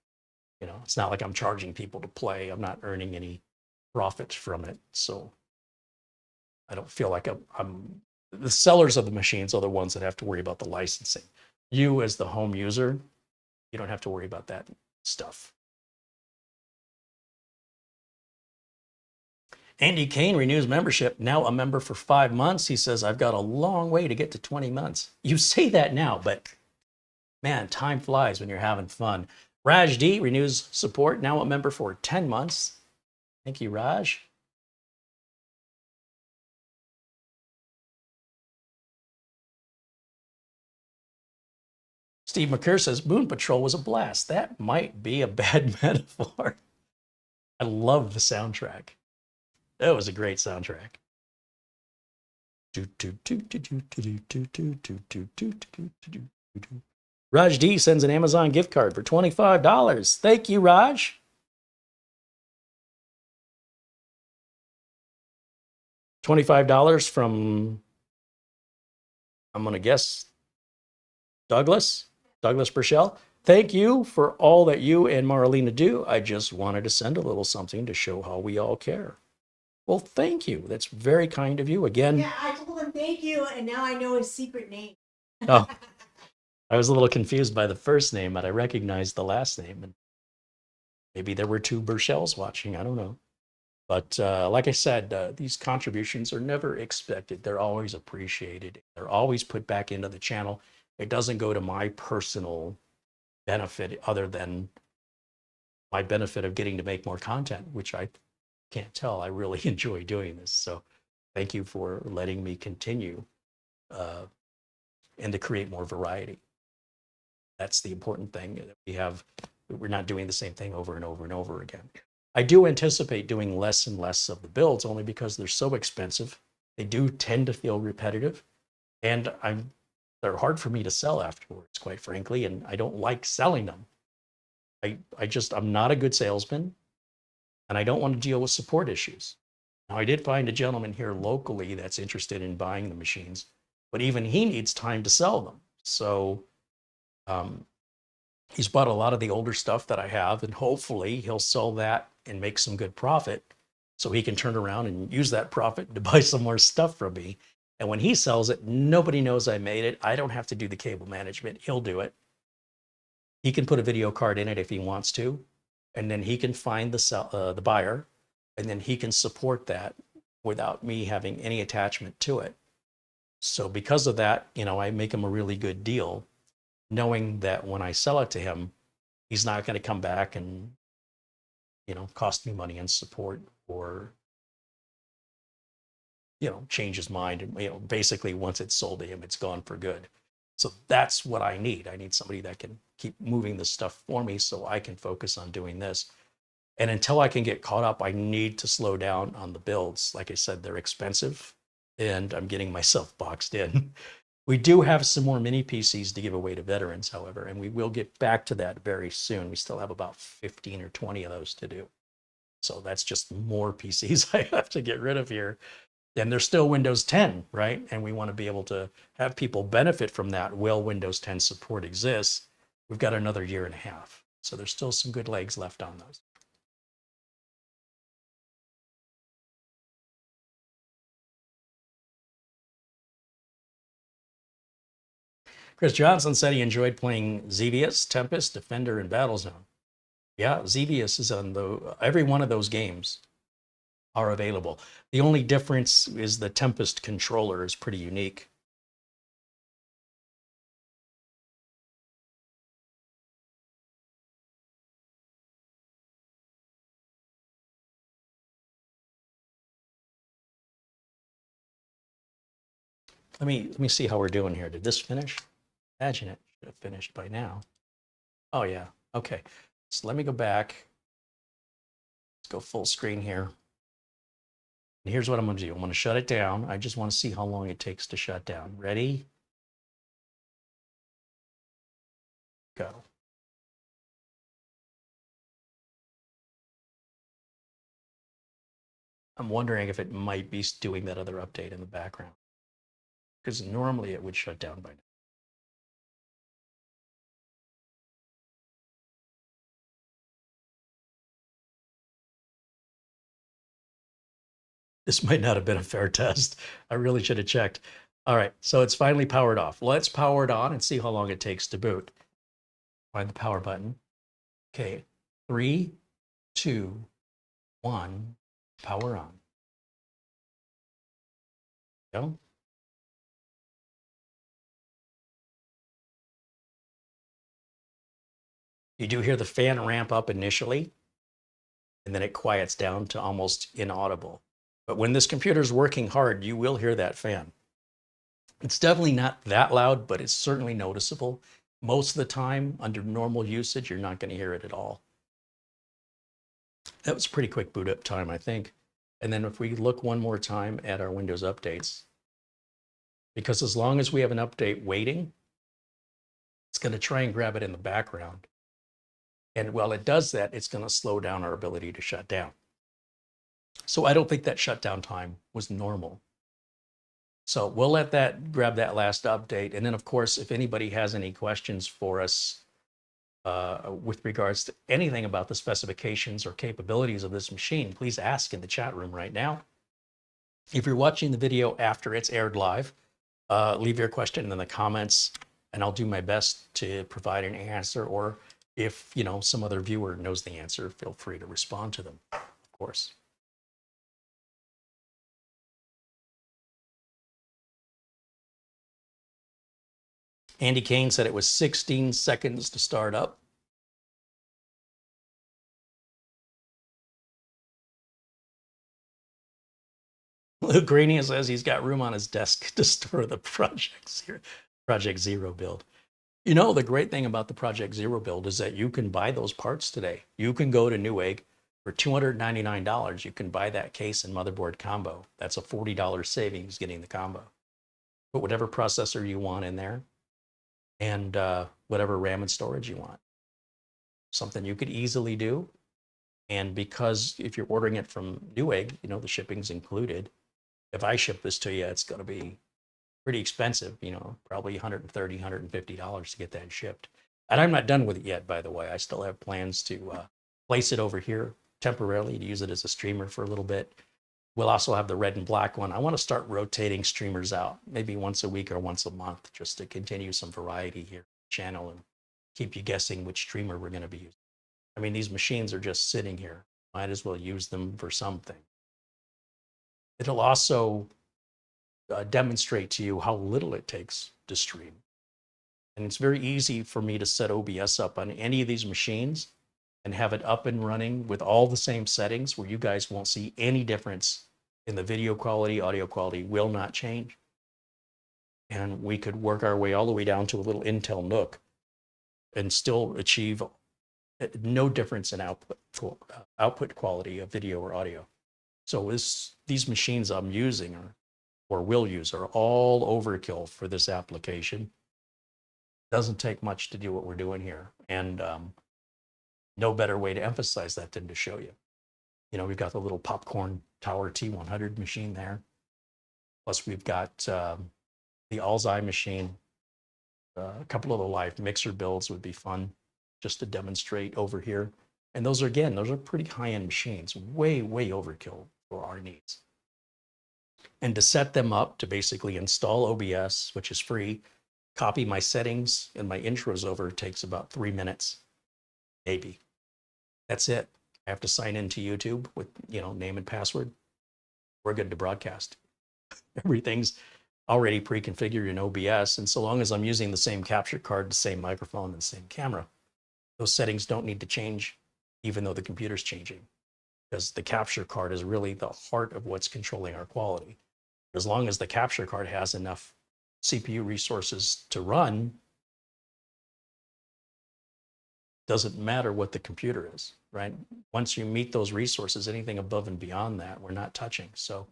you know, it's not like I'm charging people to play. I'm not earning any profit from it. So I don't feel like I'm the sellers of the machines are the ones that have to worry about the licensing. You as the home user, you don't have to worry about that stuff. Andy Kane renews membership, now a member for 5 months. He says, I've got a long way to get to 20 months. You say that now, but man, time flies when you're having fun. Raj D renews support, now a member for 10 months. Thank you, Raj. Steve McCurr says, Moon Patrol was a blast. That might be a bad metaphor. I love the soundtrack. That was a great soundtrack. Raj D sends an Amazon gift card for $25. Thank you, Raj. $25 from, I'm going to guess, Douglas Burchell. Thank you for all that you and Marlena do. I just wanted to send a little something to show how we all care. Well, thank you. That's very kind of you. Again. Yeah, I told him thank you, and now I know his secret name. Oh, I was a little confused by the first name, but I recognized the last name. And maybe there were two Burchells watching. I don't know. But like I said, these contributions are never expected. They're always appreciated. They're always put back into the channel. It doesn't go to my personal benefit other than my benefit of getting to make more content, which I can't tell. I really enjoy doing this. So thank you for letting me continue and to create more variety. That's the important thing. We're not doing the same thing over and over and over again. I do anticipate doing less and less of the builds only because they're so expensive. They do tend to feel repetitive, and they're hard for me to sell afterwards, quite frankly, and I don't like selling them. I'm not a good salesman, and I don't want to deal with support issues. Now, I did find a gentleman here locally that's interested in buying the machines, but even he needs time to sell them. So he's bought a lot of the older stuff that I have, and hopefully he'll sell that and make some good profit so he can turn around and use that profit to buy some more stuff from me. And when he sells it, nobody knows I made it. I don't have to do the cable management. He'll do it. He can put a video card in it if he wants to, and then he can find the buyer, and then he can support that without me having any attachment to it. So because of that, you know, I make him a really good deal, knowing that when I sell it to him, he's not going to come back and, you know, cost me money in support or, you know, change his mind. And, you know, basically once it's sold to him, it's gone for good. So that's what I need. I need somebody that can keep moving this stuff for me so I can focus on doing this. And until I can get caught up, I need to slow down on the builds. Like I said, they're expensive and I'm getting myself boxed in. We do have some more mini PCs to give away to veterans, however, and we will get back to that very soon. We still have about 15 or 20 of those to do. So that's just more PCs I have to get rid of here. And they're still Windows 10, right? And we want to be able to have people benefit from that while Windows 10 support exists. We've got another year and a half. So there's still some good legs left on those. Chris Johnson said he enjoyed playing Xevious, Tempest, Defender, and Battlezone. Yeah, Xevious is on every one of those games are available. The only difference is the Tempest controller is pretty unique. let me see how we're doing here. Did this finish? Imagine it should have finished by now. Oh yeah. Okay. So let me go back. Let's go full screen here. And here's what I'm going to do. I'm going to shut it down. I just want to see how long it takes to shut down. Ready? Go. I'm wondering if it might be doing that other update in the background, because normally it would shut down by now. This might not have been a fair test. I really should have checked. All right, so it's finally powered off. Let's power it on and see how long it takes to boot. Find the power button. Okay, 3, 2, 1, power on. Go. You do hear the fan ramp up initially, and then it quiets down to almost inaudible. But when this computer is working hard, you will hear that fan. It's definitely not that loud, but it's certainly noticeable. Most of the time, under normal usage, you're not going to hear it at all. That was pretty quick boot up time, I think. And then if we look one more time at our Windows updates, because as long as we have an update waiting, it's going to try and grab it in the background. And while it does that, it's going to slow down our ability to shut down. So I don't think that shutdown time was normal. So we'll let that grab that last update. And then, of course, if anybody has any questions for us with regards to anything about the specifications or capabilities of this machine, please ask in the chat room right now. If you're watching the video after it's aired live, leave your question in the comments, and I'll do my best to provide an answer. Or if some other viewer knows the answer, feel free to respond to them, of course. Andy Kane said it was 16 seconds to start up. Luke Grania says he's got room on his desk to store the Project Zero build. The great thing about the Project Zero build is that you can buy those parts today. You can go to Newegg for $299. You can buy that case and motherboard combo. That's a $40 savings getting the combo. Put whatever processor you want in there, and whatever RAM and storage you want. Something you could easily do. And because if you're ordering it from Newegg, the shipping's included. If I ship this to you, it's going to be pretty expensive, probably $130, $150 to get that shipped. And I'm not done with it yet, by the way. I still have plans to place it over here temporarily to use it as a streamer for a little bit. We'll also have the red and black one. I want to start rotating streamers out, maybe once a week or once a month, just to continue some variety here on the channel and keep you guessing which streamer we're going to be using. I mean, these machines are just sitting here. Might as well use them for something. It'll also demonstrate to you how little it takes to stream. And it's very easy for me to set OBS up on any of these machines and have it up and running with all the same settings where you guys won't see any difference in the video quality, audio quality will not change. And we could work our way all the way down to a little Intel NUC and still achieve no difference in output quality of video or audio. So these machines I'm using or will use are all overkill for this application. Doesn't take much to do what we're doing here. And no better way to emphasize that than to show you. We've got the little Popcorn Tower T100 machine there. Plus we've got the Alzheimer machine. A couple of the live mixer builds would be fun just to demonstrate over here. And those are pretty high-end machines, way, way overkill for our needs. And to set them up, to basically install OBS, which is free, copy my settings and my intros over, takes about 3 minutes, maybe. That's it. I have to sign into YouTube with, name and password. We're good to broadcast. Everything's already pre-configured in OBS. And so long as I'm using the same capture card, the same microphone, and the same camera, those settings don't need to change, even though the computer's changing, because the capture card is really the heart of what's controlling our quality. As long as the capture card has enough CPU resources to run, doesn't matter what the computer is, right? Once you meet those resources, anything above and beyond that, we're not touching. So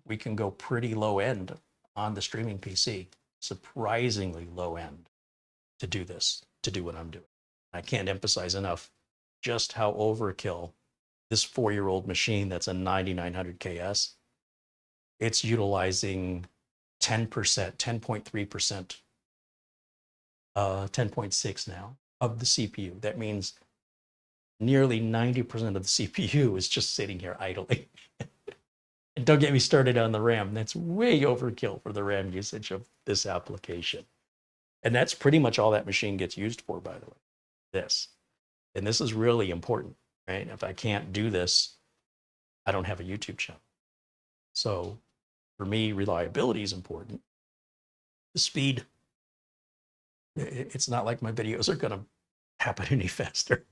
we can go pretty low end on the streaming PC, surprisingly low end to do this, to do what I'm doing. I can't emphasize enough just how overkill this 4-year-old machine that's a 9900 KS, it's utilizing 10%, 10.3%, 10.6 now of the CPU. That means nearly 90% of the CPU is just sitting here idling. And don't get me started on the RAM. That's way overkill for the RAM usage of this application. And that's pretty much all that machine gets used for, by the way, this. And this is really important, right? If I can't do this, I don't have a YouTube channel. So for me, reliability is important. The speed, it's not like my videos are going to happen any faster.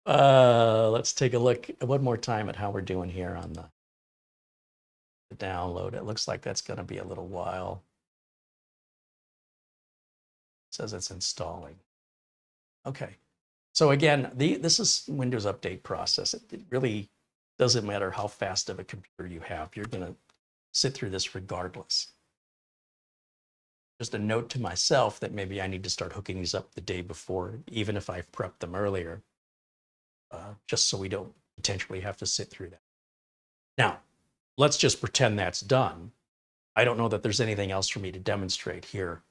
Let's take a look one more time at how we're doing here on the download. It looks like that's going to be a little while. It says it's installing. Okay. So again, this is Windows update process. It really doesn't matter how fast of a computer you have. You're going to sit through this regardless. Just a note to myself that maybe I need to start hooking these up the day before, even if I've prepped them earlier, just so we don't potentially have to sit through that. Now, let's just pretend that's done. I don't know that there's anything else for me to demonstrate here.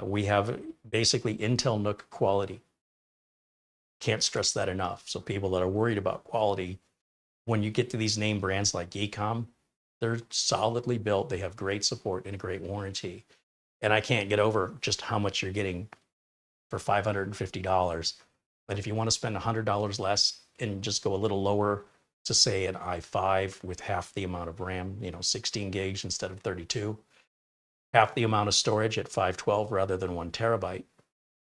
We have basically Intel NUC quality. Can't stress that enough. So people that are worried about quality, when you get to these name brands like Geekom, they're solidly built. They have great support and a great warranty. And I can't get over just how much you're getting for $550. But if you want to spend $100 less and just go a little lower to say an i5 with half the amount of RAM, 16 gigs instead of 32, half the amount of storage at 512 rather than 1 terabyte,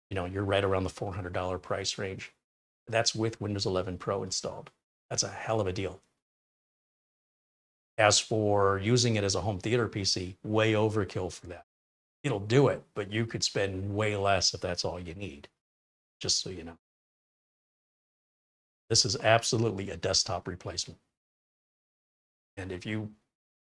you're right around the $400 price range. That's with Windows 11 Pro installed. That's a hell of a deal. As for using it as a home theater PC, way overkill for that. It'll do it, but you could spend way less if that's all you need, just so you know. This is absolutely a desktop replacement. And if you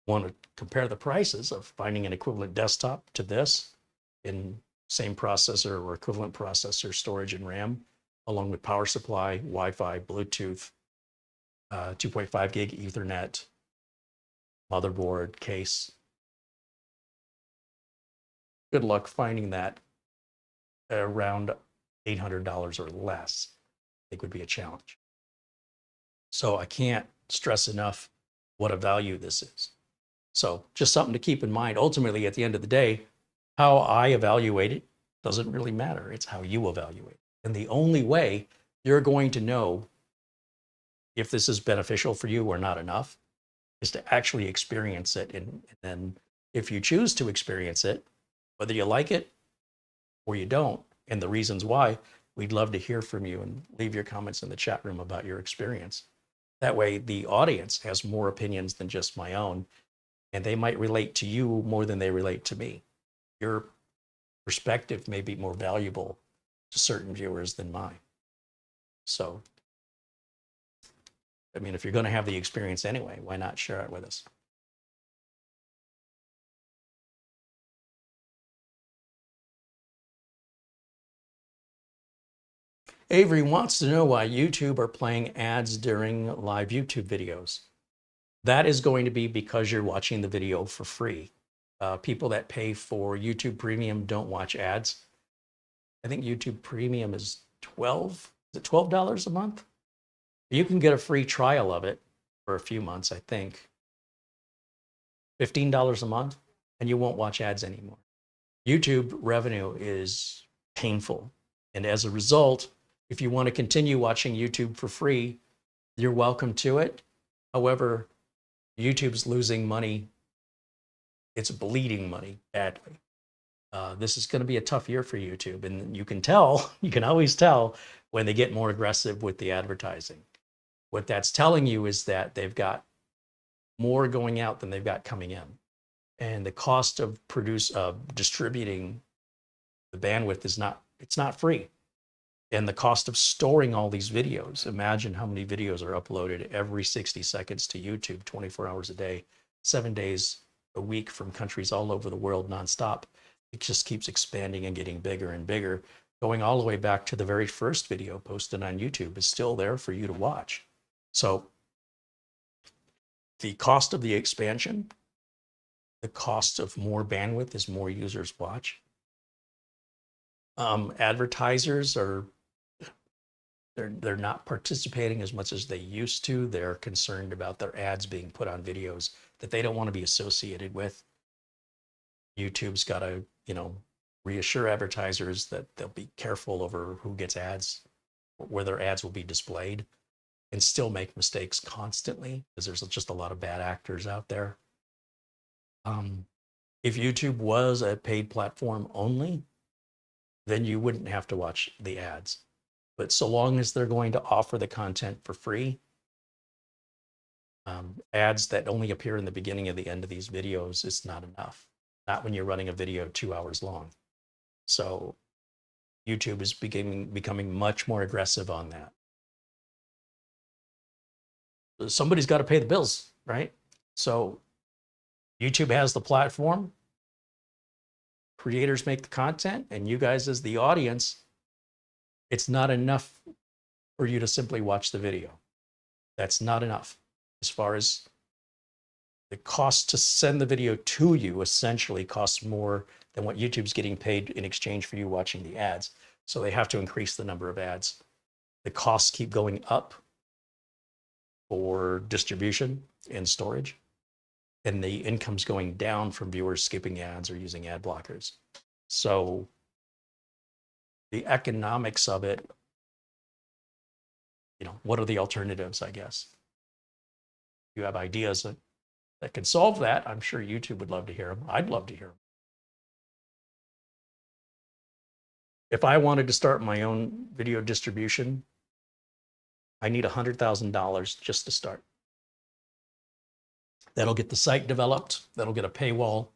want to compare the prices of finding an equivalent desktop to this in same processor or equivalent processor, storage, and RAM, along with power supply, Wi-Fi, Bluetooth, 2.5 gig Ethernet, motherboard, case, good luck finding that around $800 or less. I think would be a challenge. So I can't stress enough what a value this is. So just something to keep in mind. Ultimately, at the end of the day, how I evaluate it doesn't really matter. It's how you evaluate it. And the only way you're going to know if this is beneficial for you or not enough is to actually experience it. And then if you choose to experience it, whether you like it or you don't, and the reasons why, we'd love to hear from you and leave your comments in the chat room about your experience. That way the audience has more opinions than just my own, and they might relate to you more than they relate to me. Your perspective may be more valuable to certain viewers than mine. So, if you're going to have the experience anyway, why not share it with us? Avery wants to know why YouTube are playing ads during live YouTube videos. That is going to be because you're watching the video for free. People that pay for YouTube Premium don't watch ads. I think YouTube Premium is $12 a month? You can get a free trial of it for a few months, I think. $15 a month, and you won't watch ads anymore. YouTube revenue is painful. And as a result, if you want to continue watching YouTube for free, you're welcome to it. However, YouTube's losing money. It's bleeding money badly. This is going to be a tough year for YouTube. And you can always tell when they get more aggressive with the advertising. What that's telling you is that they've got more going out than they've got coming in. And the cost of distributing the bandwidth it's not free. And the cost of storing all these videos, imagine how many videos are uploaded every 60 seconds to YouTube, 24 hours a day, 7 days a week from countries all over the world nonstop. It just keeps expanding and getting bigger and bigger, going all the way back to the very first video posted on YouTube is still there for you to watch. So the cost of the expansion, the cost of more bandwidth as more users watch. Advertisers they're not participating as much as they used to. They're concerned about their ads being put on videos that they don't want to be associated with. YouTube's got to, reassure advertisers that they'll be careful over who gets ads, where their ads will be displayed, and still make mistakes constantly because there's just a lot of bad actors out there. If YouTube was a paid platform only, then you wouldn't have to watch the ads. But so long as they're going to offer the content for free, ads that only appear in the beginning and the end of these videos is not enough. Not when you're running a video 2 hours long. So YouTube is becoming much more aggressive on that. Somebody's got to pay the bills, right? So YouTube has the platform, creators make the content, and you guys as the audience, it's not enough for you to simply watch the video. That's not enough. As far as the cost to send the video to you essentially costs more than what YouTube's getting paid in exchange for you watching the ads. So they have to increase the number of ads. The costs keep going up for distribution and storage, and the income's going down from viewers skipping ads or using ad blockers. So the economics of it, what are the alternatives, I guess? If you have ideas that could solve that, I'm sure YouTube would love to hear them. I'd love to hear them. If I wanted to start my own video distribution, I need $100,000 just to start. That'll get the site developed, that'll get a paywall,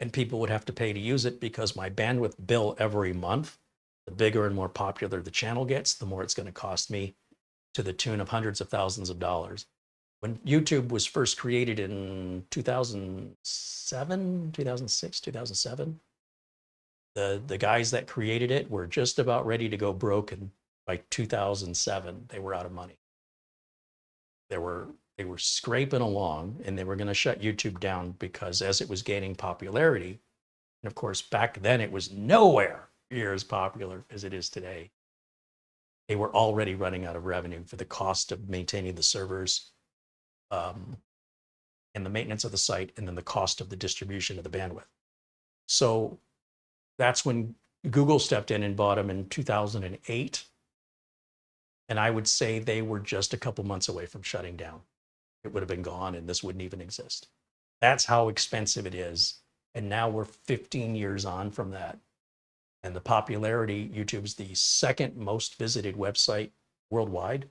and people would have to pay to use it because my bandwidth bill every month, the bigger and more popular the channel gets, the more it's going to cost me, to the tune of hundreds of thousands of dollars. When YouTube was first created in 2007, 2006, 2007, the guys that created it were just about ready to go broke, and by 2007, they were out of money. They were scraping along, and they were going to shut YouTube down because as it was gaining popularity, and of course, back then it was nowhere near as popular as it is today. They were already running out of revenue for the cost of maintaining the servers, and the maintenance of the site, and then the cost of the distribution of the bandwidth. So that's when Google stepped in and bought them in 2008. And I would say they were just a couple months away from shutting down. It would have been gone and this wouldn't even exist. That's how expensive it is. And now we're 15 years on from that. And the popularity, YouTube's the second most visited website worldwide.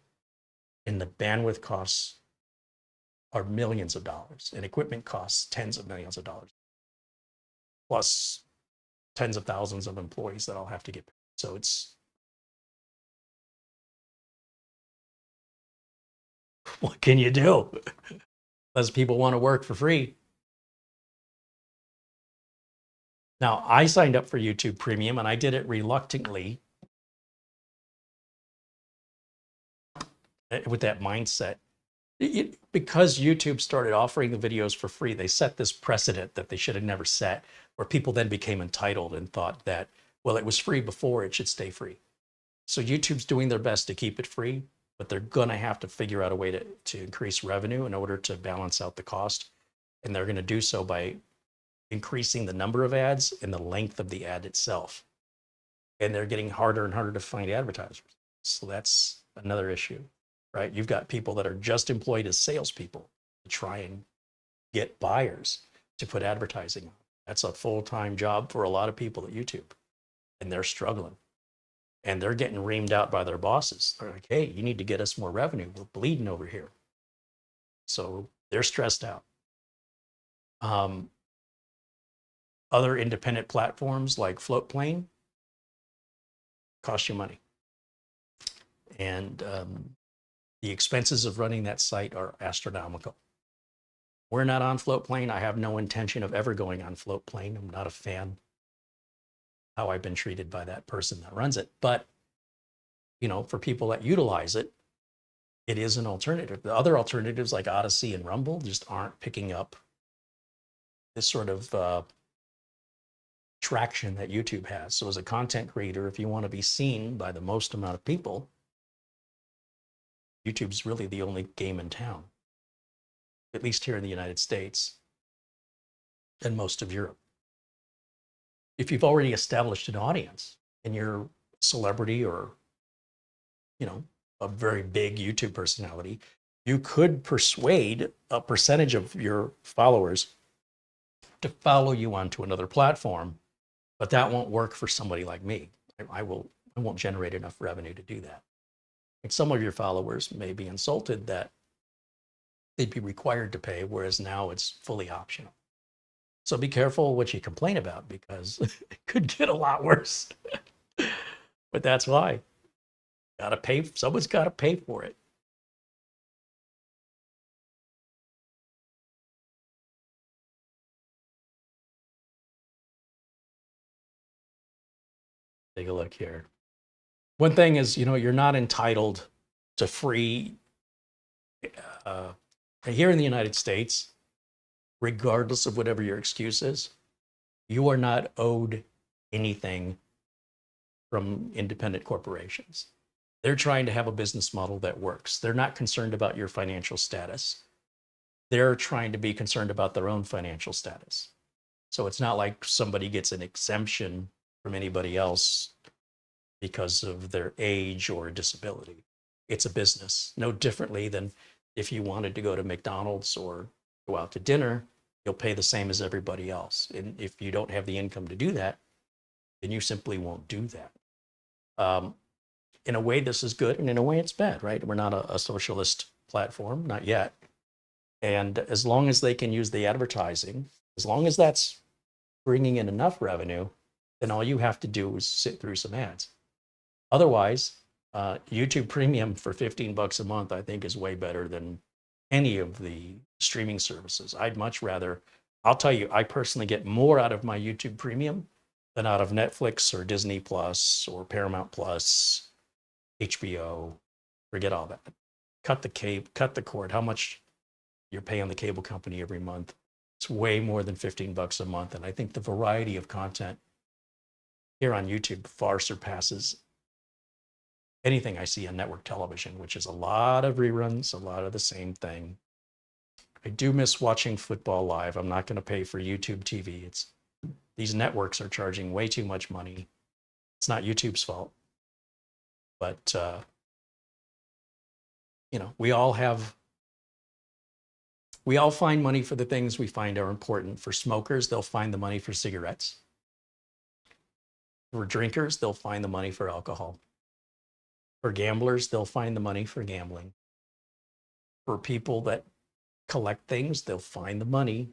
And the bandwidth costs are millions of dollars, and equipment costs tens of millions of dollars, plus tens of thousands of employees that I'll have to get paid. So what can you do? Unless people want to work for free. Now, I signed up for YouTube Premium, and I did it reluctantly with that mindset. Because YouTube started offering the videos for free, they set this precedent that they should have never set, where people then became entitled and thought that, well, it was free before, it should stay free. So YouTube's doing their best to keep it free, but they're going to have to figure out a way to increase revenue in order to balance out the cost. And they're going to do so by increasing the number of ads and the length of the ad itself. And they're getting harder and harder to find advertisers. So that's another issue, right? You've got people that are just employed as salespeople to try and get buyers to put advertising on. That's a full-time job for a lot of people at YouTube, and they're struggling. And they're getting reamed out by their bosses. They're like, hey, you need to get us more revenue. We're bleeding over here. So they're stressed out. other independent platforms like Floatplane cost you money. And the expenses of running that site are astronomical. We're not on Floatplane. I have no intention of ever going on Floatplane. I'm not a fan how I've been treated by that person that runs it. But, you know, for people that utilize it, it is an alternative. The other alternatives like Odyssey and Rumble just aren't picking up this sort of traction that YouTube has. So as a content creator, if you want to be seen by the most amount of people, YouTube's really the only game in town, at least here in the United States and most of Europe. If you've already established an audience and you're a celebrity or, you know, a very big YouTube personality, you could persuade a percentage of your followers to follow you onto another platform, but that won't work for somebody like me. I won't generate enough revenue to do that. And some of your followers may be insulted that they'd be required to pay, whereas now it's fully optional. So be careful what you complain about, because it could get a lot worse. But that's why. Gotta pay, someone's gotta pay for it. Take a look here. One thing is, you know, you're not entitled to free, here in the United States, regardless of whatever your excuse is, you are not owed anything from independent corporations. They're trying to have a business model that works. They're not concerned about your financial status. They're trying to be concerned about their own financial status. So it's not like somebody gets an exemption from anybody else because of their age or disability. It's a business, no differently than if you wanted to go to McDonald's or go out to dinner, you'll pay the same as everybody else. And if you don't have the income to do that, then you simply won't do that. In a way, this is good, and in a way, it's bad, right? We're not a socialist platform, not yet. And as long as they can use the advertising, as long as that's bringing in enough revenue, then all you have to do is sit through some ads. Otherwise, YouTube Premium for $15 a month, I think, is way better than any of the streaming services. I'd much rather, I'll tell you, I personally get more out of my YouTube Premium than out of Netflix or Disney Plus or Paramount Plus, HBO. Forget all that. Cut the cord. How much you're paying the cable company every month? It's way more than $15 a month. And I think the variety of content here on YouTube far surpasses anything I see on network television, which is a lot of reruns, a lot of the same thing. I do miss watching football live. I'm not going to pay for YouTube TV. These networks are charging way too much money. It's not YouTube's fault. But, you know, we all find money for the things we find are important. For smokers, they'll find the money for cigarettes. For drinkers, they'll find the money for alcohol. For gamblers, they'll find the money for gambling. For people that collect things, they'll find the money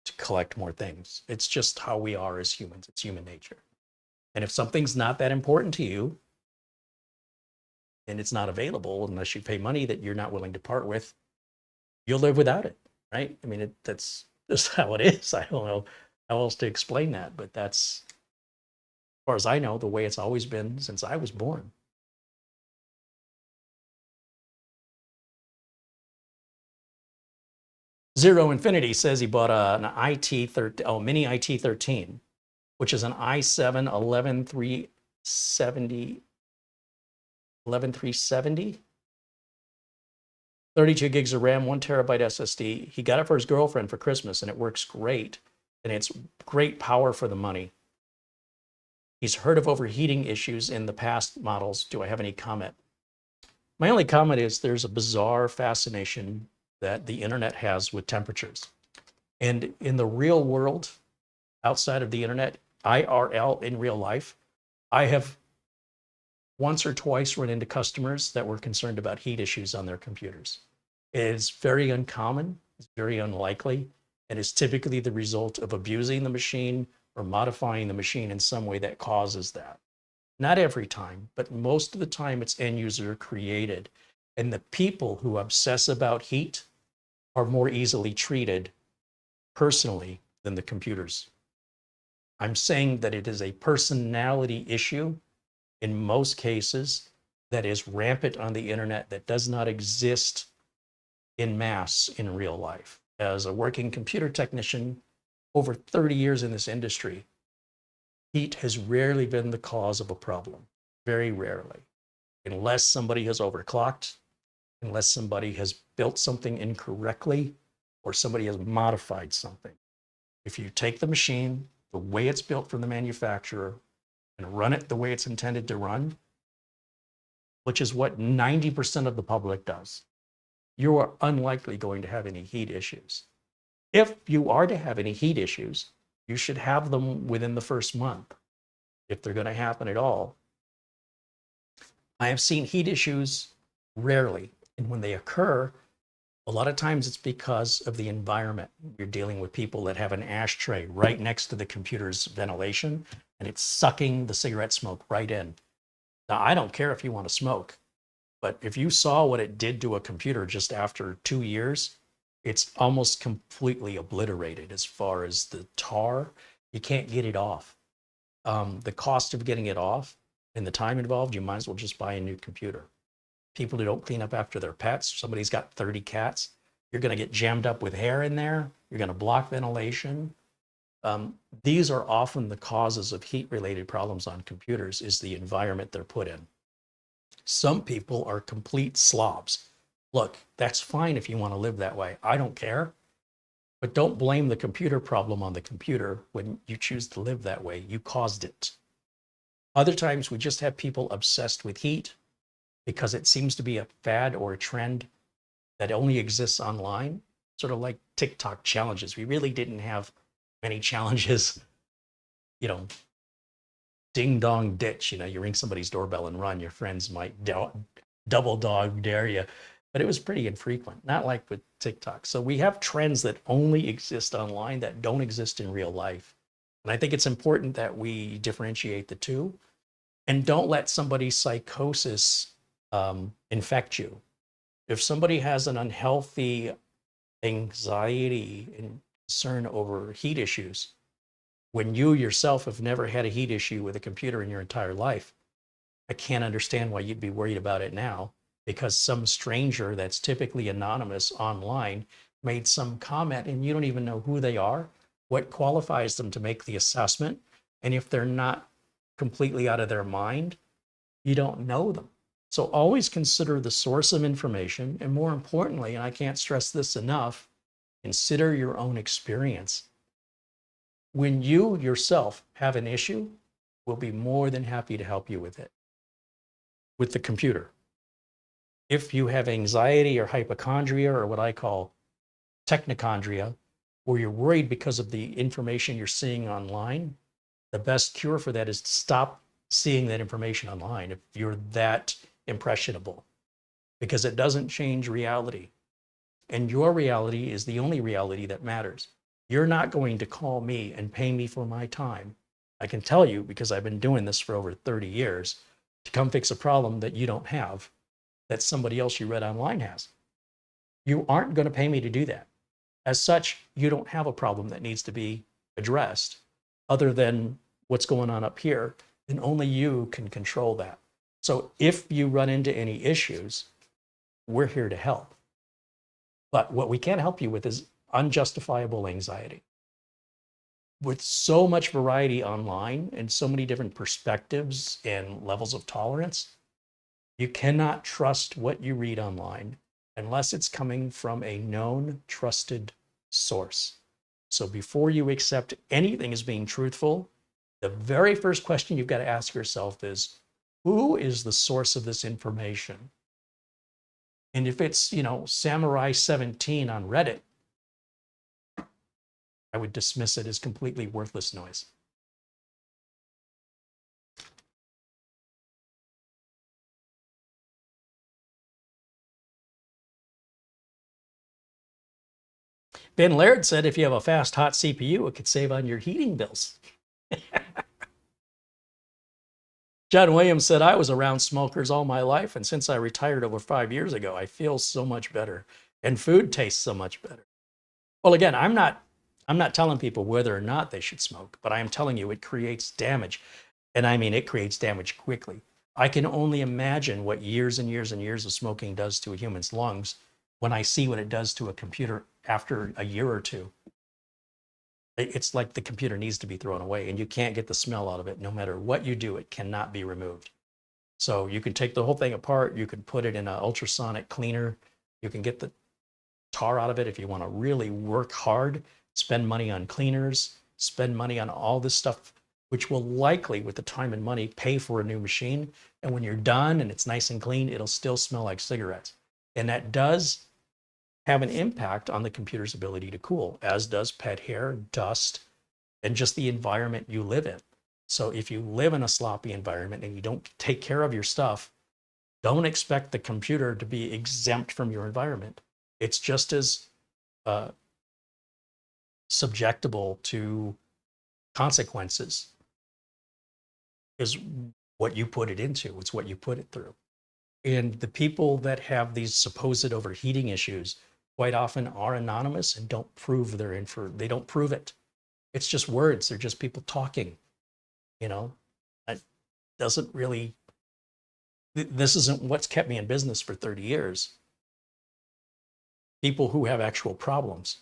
to collect more things. It's just how we are as humans. It's human nature. And if something's not that important to you, and it's not available unless you pay money that you're not willing to part with, you'll live without it, right? I mean, that's just how it is. I don't know how else to explain that, but that's, as far as I know, the way it's always been since I was born. Zero Infinity says he bought an Mini IT13, which is an i7 11370, 32 gigs of RAM, 1 terabyte SSD. He got it for his girlfriend for Christmas, and it works great. And it's great power for the money. He's heard of overheating issues in the past models. Do I have any comment? My only comment is there's a bizarre fascination that the internet has with temperatures. And in the real world, outside of the internet, IRL, in real life, I have once or twice run into customers that were concerned about heat issues on their computers. It is very uncommon, it's very unlikely, and is typically the result of abusing the machine or modifying the machine in some way that causes that. Not every time, but most of the time it's end user created. And the people who obsess about heat are more easily treated personally than the computers. I'm saying that it is a personality issue in most cases that is rampant on the internet that does not exist in mass in real life. As a working computer technician, over 30 years in this industry, heat has rarely been the cause of a problem, very rarely, unless somebody has overclocked, unless somebody has built something incorrectly, or somebody has modified something. If you take the machine, the way it's built from the manufacturer, and run it the way it's intended to run, which is what 90% of the public does, you are unlikely going to have any heat issues. If you are to have any heat issues, you should have them within the first month, if they're going to happen at all. I have seen heat issues rarely, and when they occur, a lot of times it's because of the environment. You're dealing with people that have an ashtray right next to the computer's ventilation, and it's sucking the cigarette smoke right in. Now, I don't care if you want to smoke, but if you saw what it did to a computer just after 2 years, it's almost completely obliterated as far as the tar. You can't get it off. The cost of getting it off and the time involved, you might as well just buy a new computer. People who don't clean up after their pets, somebody's got 30 cats, you're going to get jammed up with hair in there. You're going to block ventilation. These are often the causes of heat-related problems on computers, is the environment they're put in. Some people are complete slobs. Look, that's fine if you want to live that way. I don't care. But don't blame the computer problem on the computer when you choose to live that way. You caused it. Other times we just have people obsessed with heat because it seems to be a fad or a trend that only exists online, sort of like TikTok challenges. We really didn't have many challenges, ding dong ditch, you ring somebody's doorbell and run. Your friends might double dog dare you, but it was pretty infrequent, not like with TikTok. So we have trends that only exist online that don't exist in real life. And I think it's important that we differentiate the two and don't let somebody's psychosis infect you. If somebody has an unhealthy anxiety and concern over heat issues, when you yourself have never had a heat issue with a computer in your entire life, I can't understand why you'd be worried about it now, because some stranger that's typically anonymous online made some comment and you don't even know who they are, what qualifies them to make the assessment. And if they're not completely out of their mind, you don't know them. So always consider the source of information. And more importantly, and I can't stress this enough, consider your own experience. When you yourself have an issue, we'll be more than happy to help you with it. With the computer. If you have anxiety or hypochondria, or what I call technochondria, or you're worried because of the information you're seeing online, the best cure for that is to stop seeing that information online if you're that impressionable, because it doesn't change reality. And your reality is the only reality that matters. You're not going to call me and pay me for my time. I can tell you, because I've been doing this for over 30 years, to come fix a problem that you don't have, that somebody else you read online has. You aren't going to pay me to do that. As such, you don't have a problem that needs to be addressed other than what's going on up here, and only you can control that. So if you run into any issues, we're here to help. But what we can't help you with is unjustifiable anxiety. With so much variety online and so many different perspectives and levels of tolerance, you cannot trust what you read online unless it's coming from a known, trusted source. So before you accept anything as being truthful, the very first question you've got to ask yourself is, who is the source of this information? And if it's, Samurai 17 on Reddit, I would dismiss it as completely worthless noise. Ben Laird said if you have a fast, hot CPU, it could save on your heating bills. John Williams said, I was around smokers all my life, and since I retired over 5 years ago, I feel so much better, and food tastes so much better. Well, again, I'm not telling people whether or not they should smoke, but I am telling you it creates damage. And I mean, it creates damage quickly. I can only imagine what years and years and years of smoking does to a human's lungs when I see what it does to a computer after a year or two. It's like the computer needs to be thrown away, and you can't get the smell out of it. No matter what you do, it cannot be removed. So you can take the whole thing apart. You can put it in an ultrasonic cleaner. You can get the tar out of it if you want to really work hard, spend money on cleaners, spend money on all this stuff, which will likely, with the time and money, pay for a new machine. And when you're done and it's nice and clean, it'll still smell like cigarettes. And that does have an impact on the computer's ability to cool, as does pet hair, dust, and just the environment you live in. So if you live in a sloppy environment and you don't take care of your stuff, don't expect the computer to be exempt from your environment. It's just as subjectable to consequences as what you put it into. It's what you put it through. And the people that have these supposed overheating issues quite often are anonymous and don't prove their info. They don't prove it. It's just words. They're just people talking. It doesn't really. This isn't what's kept me in business for 30 years. People who have actual problems,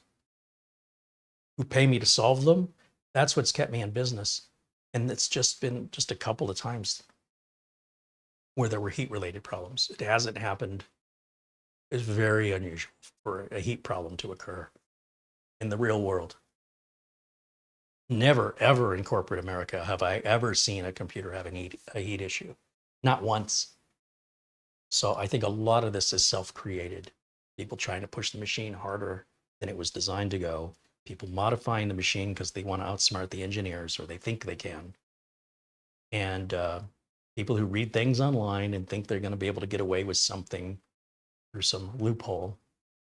who pay me to solve them, that's what's kept me in business. And it's just been just a couple of times where there were heat-related problems. It hasn't happened. It's very unusual for a heat problem to occur in the real world. Never, ever in corporate America have I ever seen a computer have a heat issue. Not once. So I think a lot of this is self-created. People trying to push the machine harder than it was designed to go. People modifying the machine because they want to outsmart the engineers or they think they can. And people who read things online and think they're going to be able to get away with something through some loophole.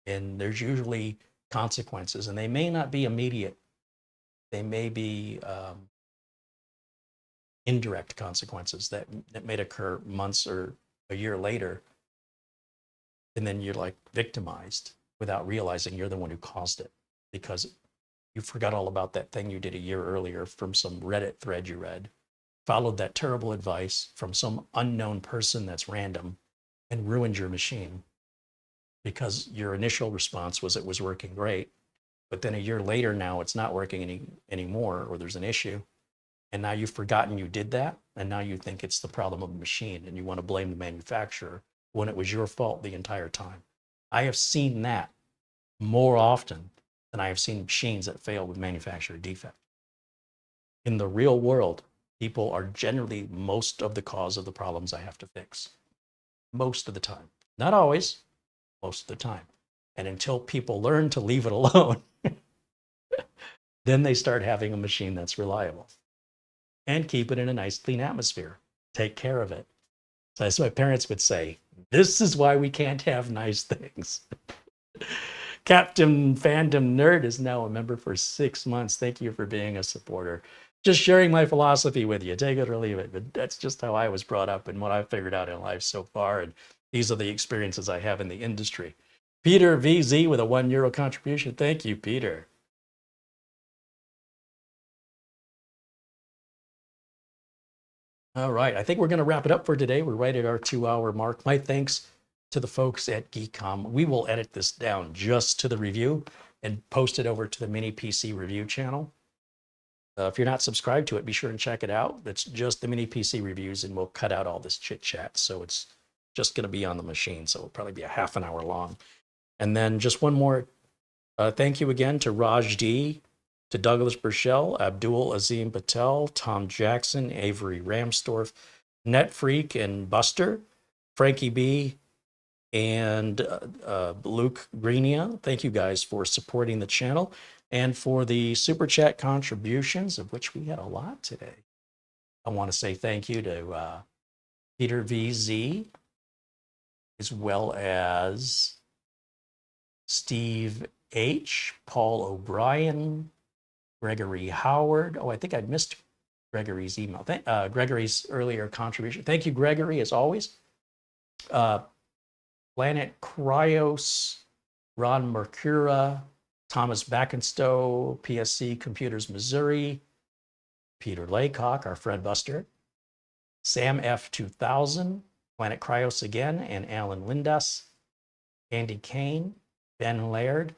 And there's usually consequences, and they may not be immediate. They may be indirect consequences that may occur months or a year later. And then you're like victimized without realizing you're the one who caused it because you forgot all about that thing you did a year earlier from some Reddit thread you read, followed that terrible advice from some unknown person that's random, and ruined your machine because your initial response was it was working great. But then a year later now it's not working anymore, or there's an issue. And now you've forgotten you did that. And now you think it's the problem of the machine and you want to blame the manufacturer when it was your fault the entire time. I have seen that more often than I have seen machines that fail with manufacturer defect. In the real world, people are generally most of the cause of the problems I have to fix. Most of the time. Not always, most of the time. And until people learn to leave it alone, then they start having a machine that's reliable. And keep it in a nice, clean atmosphere. Take care of it. So as my parents would say, this is why we can't have nice things. Captain Fandom Nerd is now a member for 6 months. Thank you for being a supporter. Just sharing my philosophy with you. Take it or leave it. But that's just how I was brought up and what I've figured out in life so far. And these are the experiences I have in the industry. Peter VZ with a €1 contribution. Thank you, Peter. All right, I think we're going to wrap it up for today. We're right at our 2-hour mark. My thanks to the folks at Geekom. We will edit this down just to the review and post it over to the Mini PC review channel. If you're not subscribed to it, be sure and check it out. It's just the Mini PC reviews, and we'll cut out all this chit chat. So it's just going to be on the machine. So it'll probably be a half an hour long. And then just one more thank you again to Raj D, to Douglas Burchell, Abdul Azim Patel, Tom Jackson, Avery Ramstorff, Netfreak and Buster, Frankie B, and Luke Greenia. Thank you guys for supporting the channel and for the super chat contributions, of which we had a lot today. I want to say thank you to Peter VZ, as well as Steve H, Paul O'Brien, Gregory Howard. Oh, I think I missed Gregory's email. Gregory's earlier contribution. Thank you, Gregory, as always. Planet Cryos, Ron Mercura, Thomas Backenstow, PSC Computers Missouri, Peter Laycock, our Fred Buster, Sam F2000, Planet Cryos again, and Alan Lindas, Andy Kane, Ben Laird.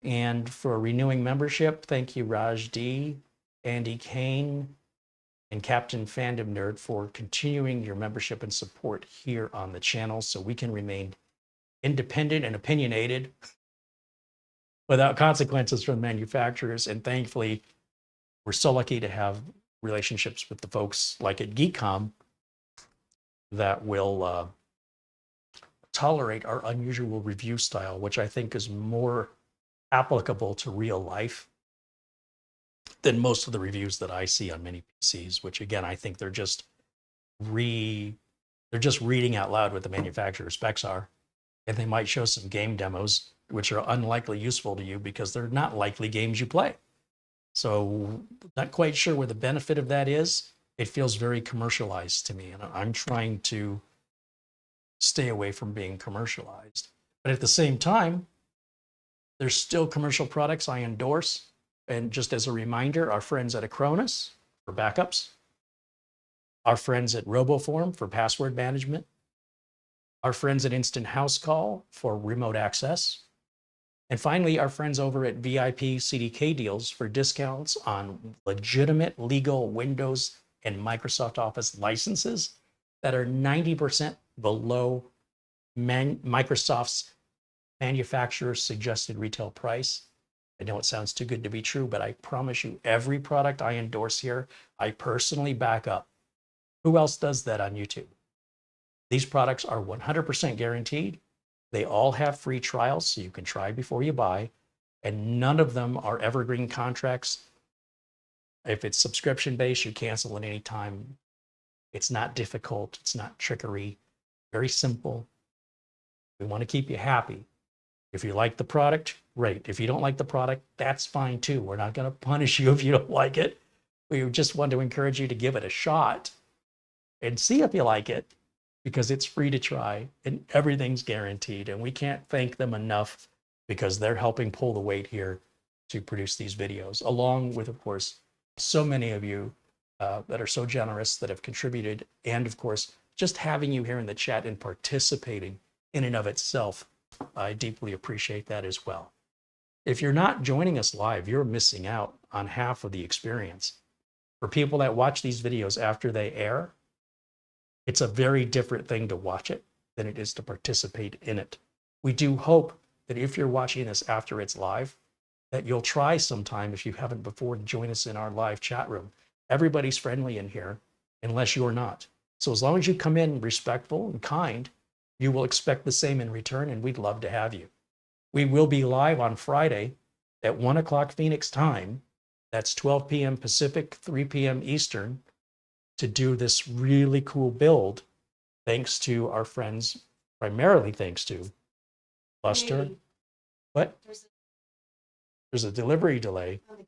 And for renewing membership, thank you, Raj D, Andy Kane, and Captain Fandom Nerd for continuing your membership and support here on the channel so we can remain independent and opinionated without consequences from manufacturers. And thankfully, we're so lucky to have relationships with the folks like at Geekom that will tolerate our unusual review style, which I think is more applicable to real life than most of the reviews that I see on mini PCs, which again, I think they're just reading out loud what the manufacturer specs are. And they might show some game demos, which are unlikely useful to you because they're not likely games you play. So not quite sure where the benefit of that is. It feels very commercialized to me, and I'm trying to stay away from being commercialized. But at the same time, there's still commercial products I endorse. And just as a reminder, our friends at Acronis for backups, our friends at RoboForm for password management, our friends at Instant House Call for remote access, and finally, our friends over at VIP CDK Deals for discounts on legitimate legal Windows and Microsoft Office licenses that are 90% below Microsoft's manufacturer's suggested retail price. I know it sounds too good to be true, but I promise you, every product I endorse here, I personally back up. Who else does that on YouTube? These products are 100% guaranteed. They all have free trials, so you can try before you buy, and none of them are evergreen contracts. If it's subscription-based, you cancel at any time. It's not difficult. It's not trickery. Very simple. We want to keep you happy. If you like the product, great. If you don't like the product, that's fine too. We're not going to punish you if you don't like it. We just want to encourage you to give it a shot and see if you like it, because it's free to try and everything's guaranteed. And we can't thank them enough because they're helping pull the weight here to produce these videos, along with, of course, so many of you that are so generous that have contributed. And of course, just having you here in the chat and participating in and of itself, I deeply appreciate that as well. If you're not joining us live, you're missing out on half of the experience. For people that watch these videos after they air, it's a very different thing to watch it than it is to participate in it. We do hope that if you're watching this after it's live, that you'll try sometime, if you haven't before, to join us in our live chat room. Everybody's friendly in here, unless you're not. So as long as you come in respectful and kind, you will expect the same in return, and we'd love to have you. We will be live on Friday at 1 o'clock Phoenix time. That's 12 p.m. Pacific, 3 p.m. Eastern, to do this really cool build, thanks to our friends, primarily thanks to Buster. Hey, What? there's There's a delivery delay. on the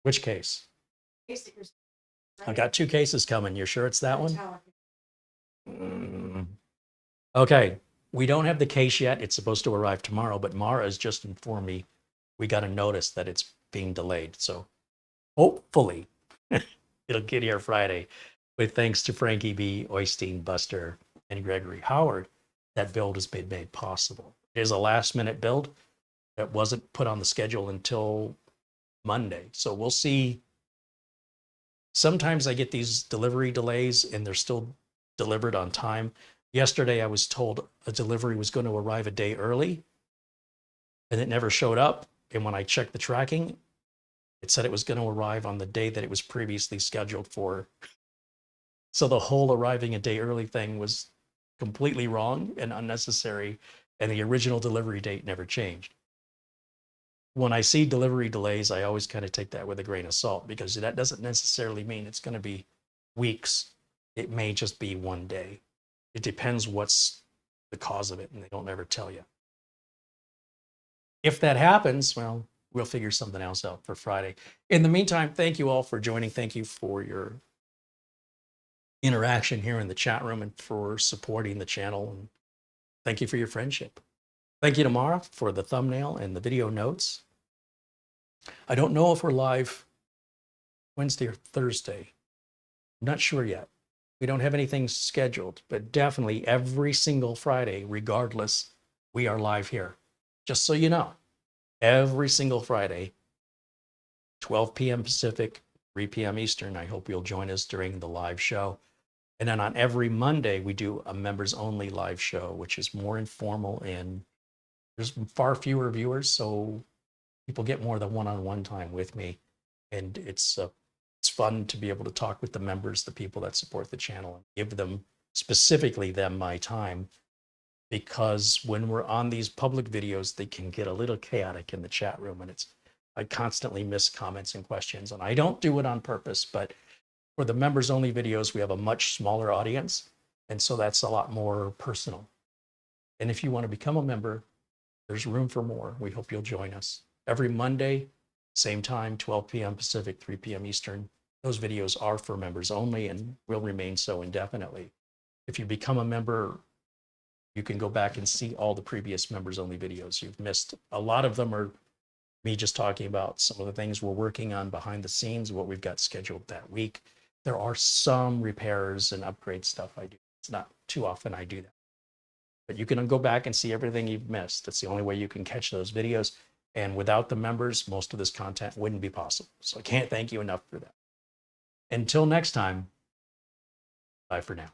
Which case? case that you're I got 2 cases coming. You're sure it's that one? tower. Okay, we don't have the case yet. It's supposed to arrive tomorrow, but Mara has just informed me we got a notice that it's being delayed. So hopefully it'll get here Friday. With thanks to Frankie B, Oystein, Buster, and Gregory Howard, that build has been made possible. It is a last-minute build that wasn't put on the schedule until Monday. So we'll see. Sometimes I get these delivery delays and they're still delivered on time. Yesterday, I was told a delivery was going to arrive a day early and it never showed up. And when I checked the tracking, it said it was going to arrive on the day that it was previously scheduled for. So the whole arriving a day early thing was completely wrong and unnecessary, and the original delivery date never changed. When I see delivery delays, I always kind of take that with a grain of salt, because that doesn't necessarily mean it's going to be weeks. It may just be one day. It depends what's the cause of it, and they don't ever tell you. If that happens, well, we'll figure something else out for Friday. In the meantime, thank you all for joining. Thank you for your interaction here in the chat room and for supporting the channel. And thank you for your friendship. Thank you to Mara for the thumbnail and the video notes. I don't know if we're live Wednesday or Thursday. I'm not sure yet. We don't have anything scheduled, but definitely every single Friday, regardless, we are live here. Just so you know, every single Friday, 12 p.m. Pacific, 3 p.m. Eastern. I hope you'll join us during the live show. And then on every Monday, we do a members only live show, which is more informal and there's far fewer viewers. So people get more than one-on-one time with me. And it's fun to be able to talk with the members, the people that support the channel, and give them, specifically them, my time. Because when we're on these public videos, they can get a little chaotic in the chat room. And I constantly miss comments and questions. And I don't do it on purpose, but for the members only videos, we have a much smaller audience. And so that's a lot more personal. And if you want to become a member, there's room for more. We hope you'll join us. Every Monday, same time, 12 p.m. Pacific, 3 p.m. Eastern. Those videos are for members only and will remain so indefinitely. If you become a member, you can go back and see all the previous members only videos you've missed. A lot of them are me just talking about some of the things we're working on behind the scenes, what we've got scheduled that week. There are some repairs and upgrade stuff I do. It's not too often I do that. But you can go back and see everything you've missed. That's the only way you can catch those videos. And without the members, most of this content wouldn't be possible. So I can't thank you enough for that. Until next time, bye for now.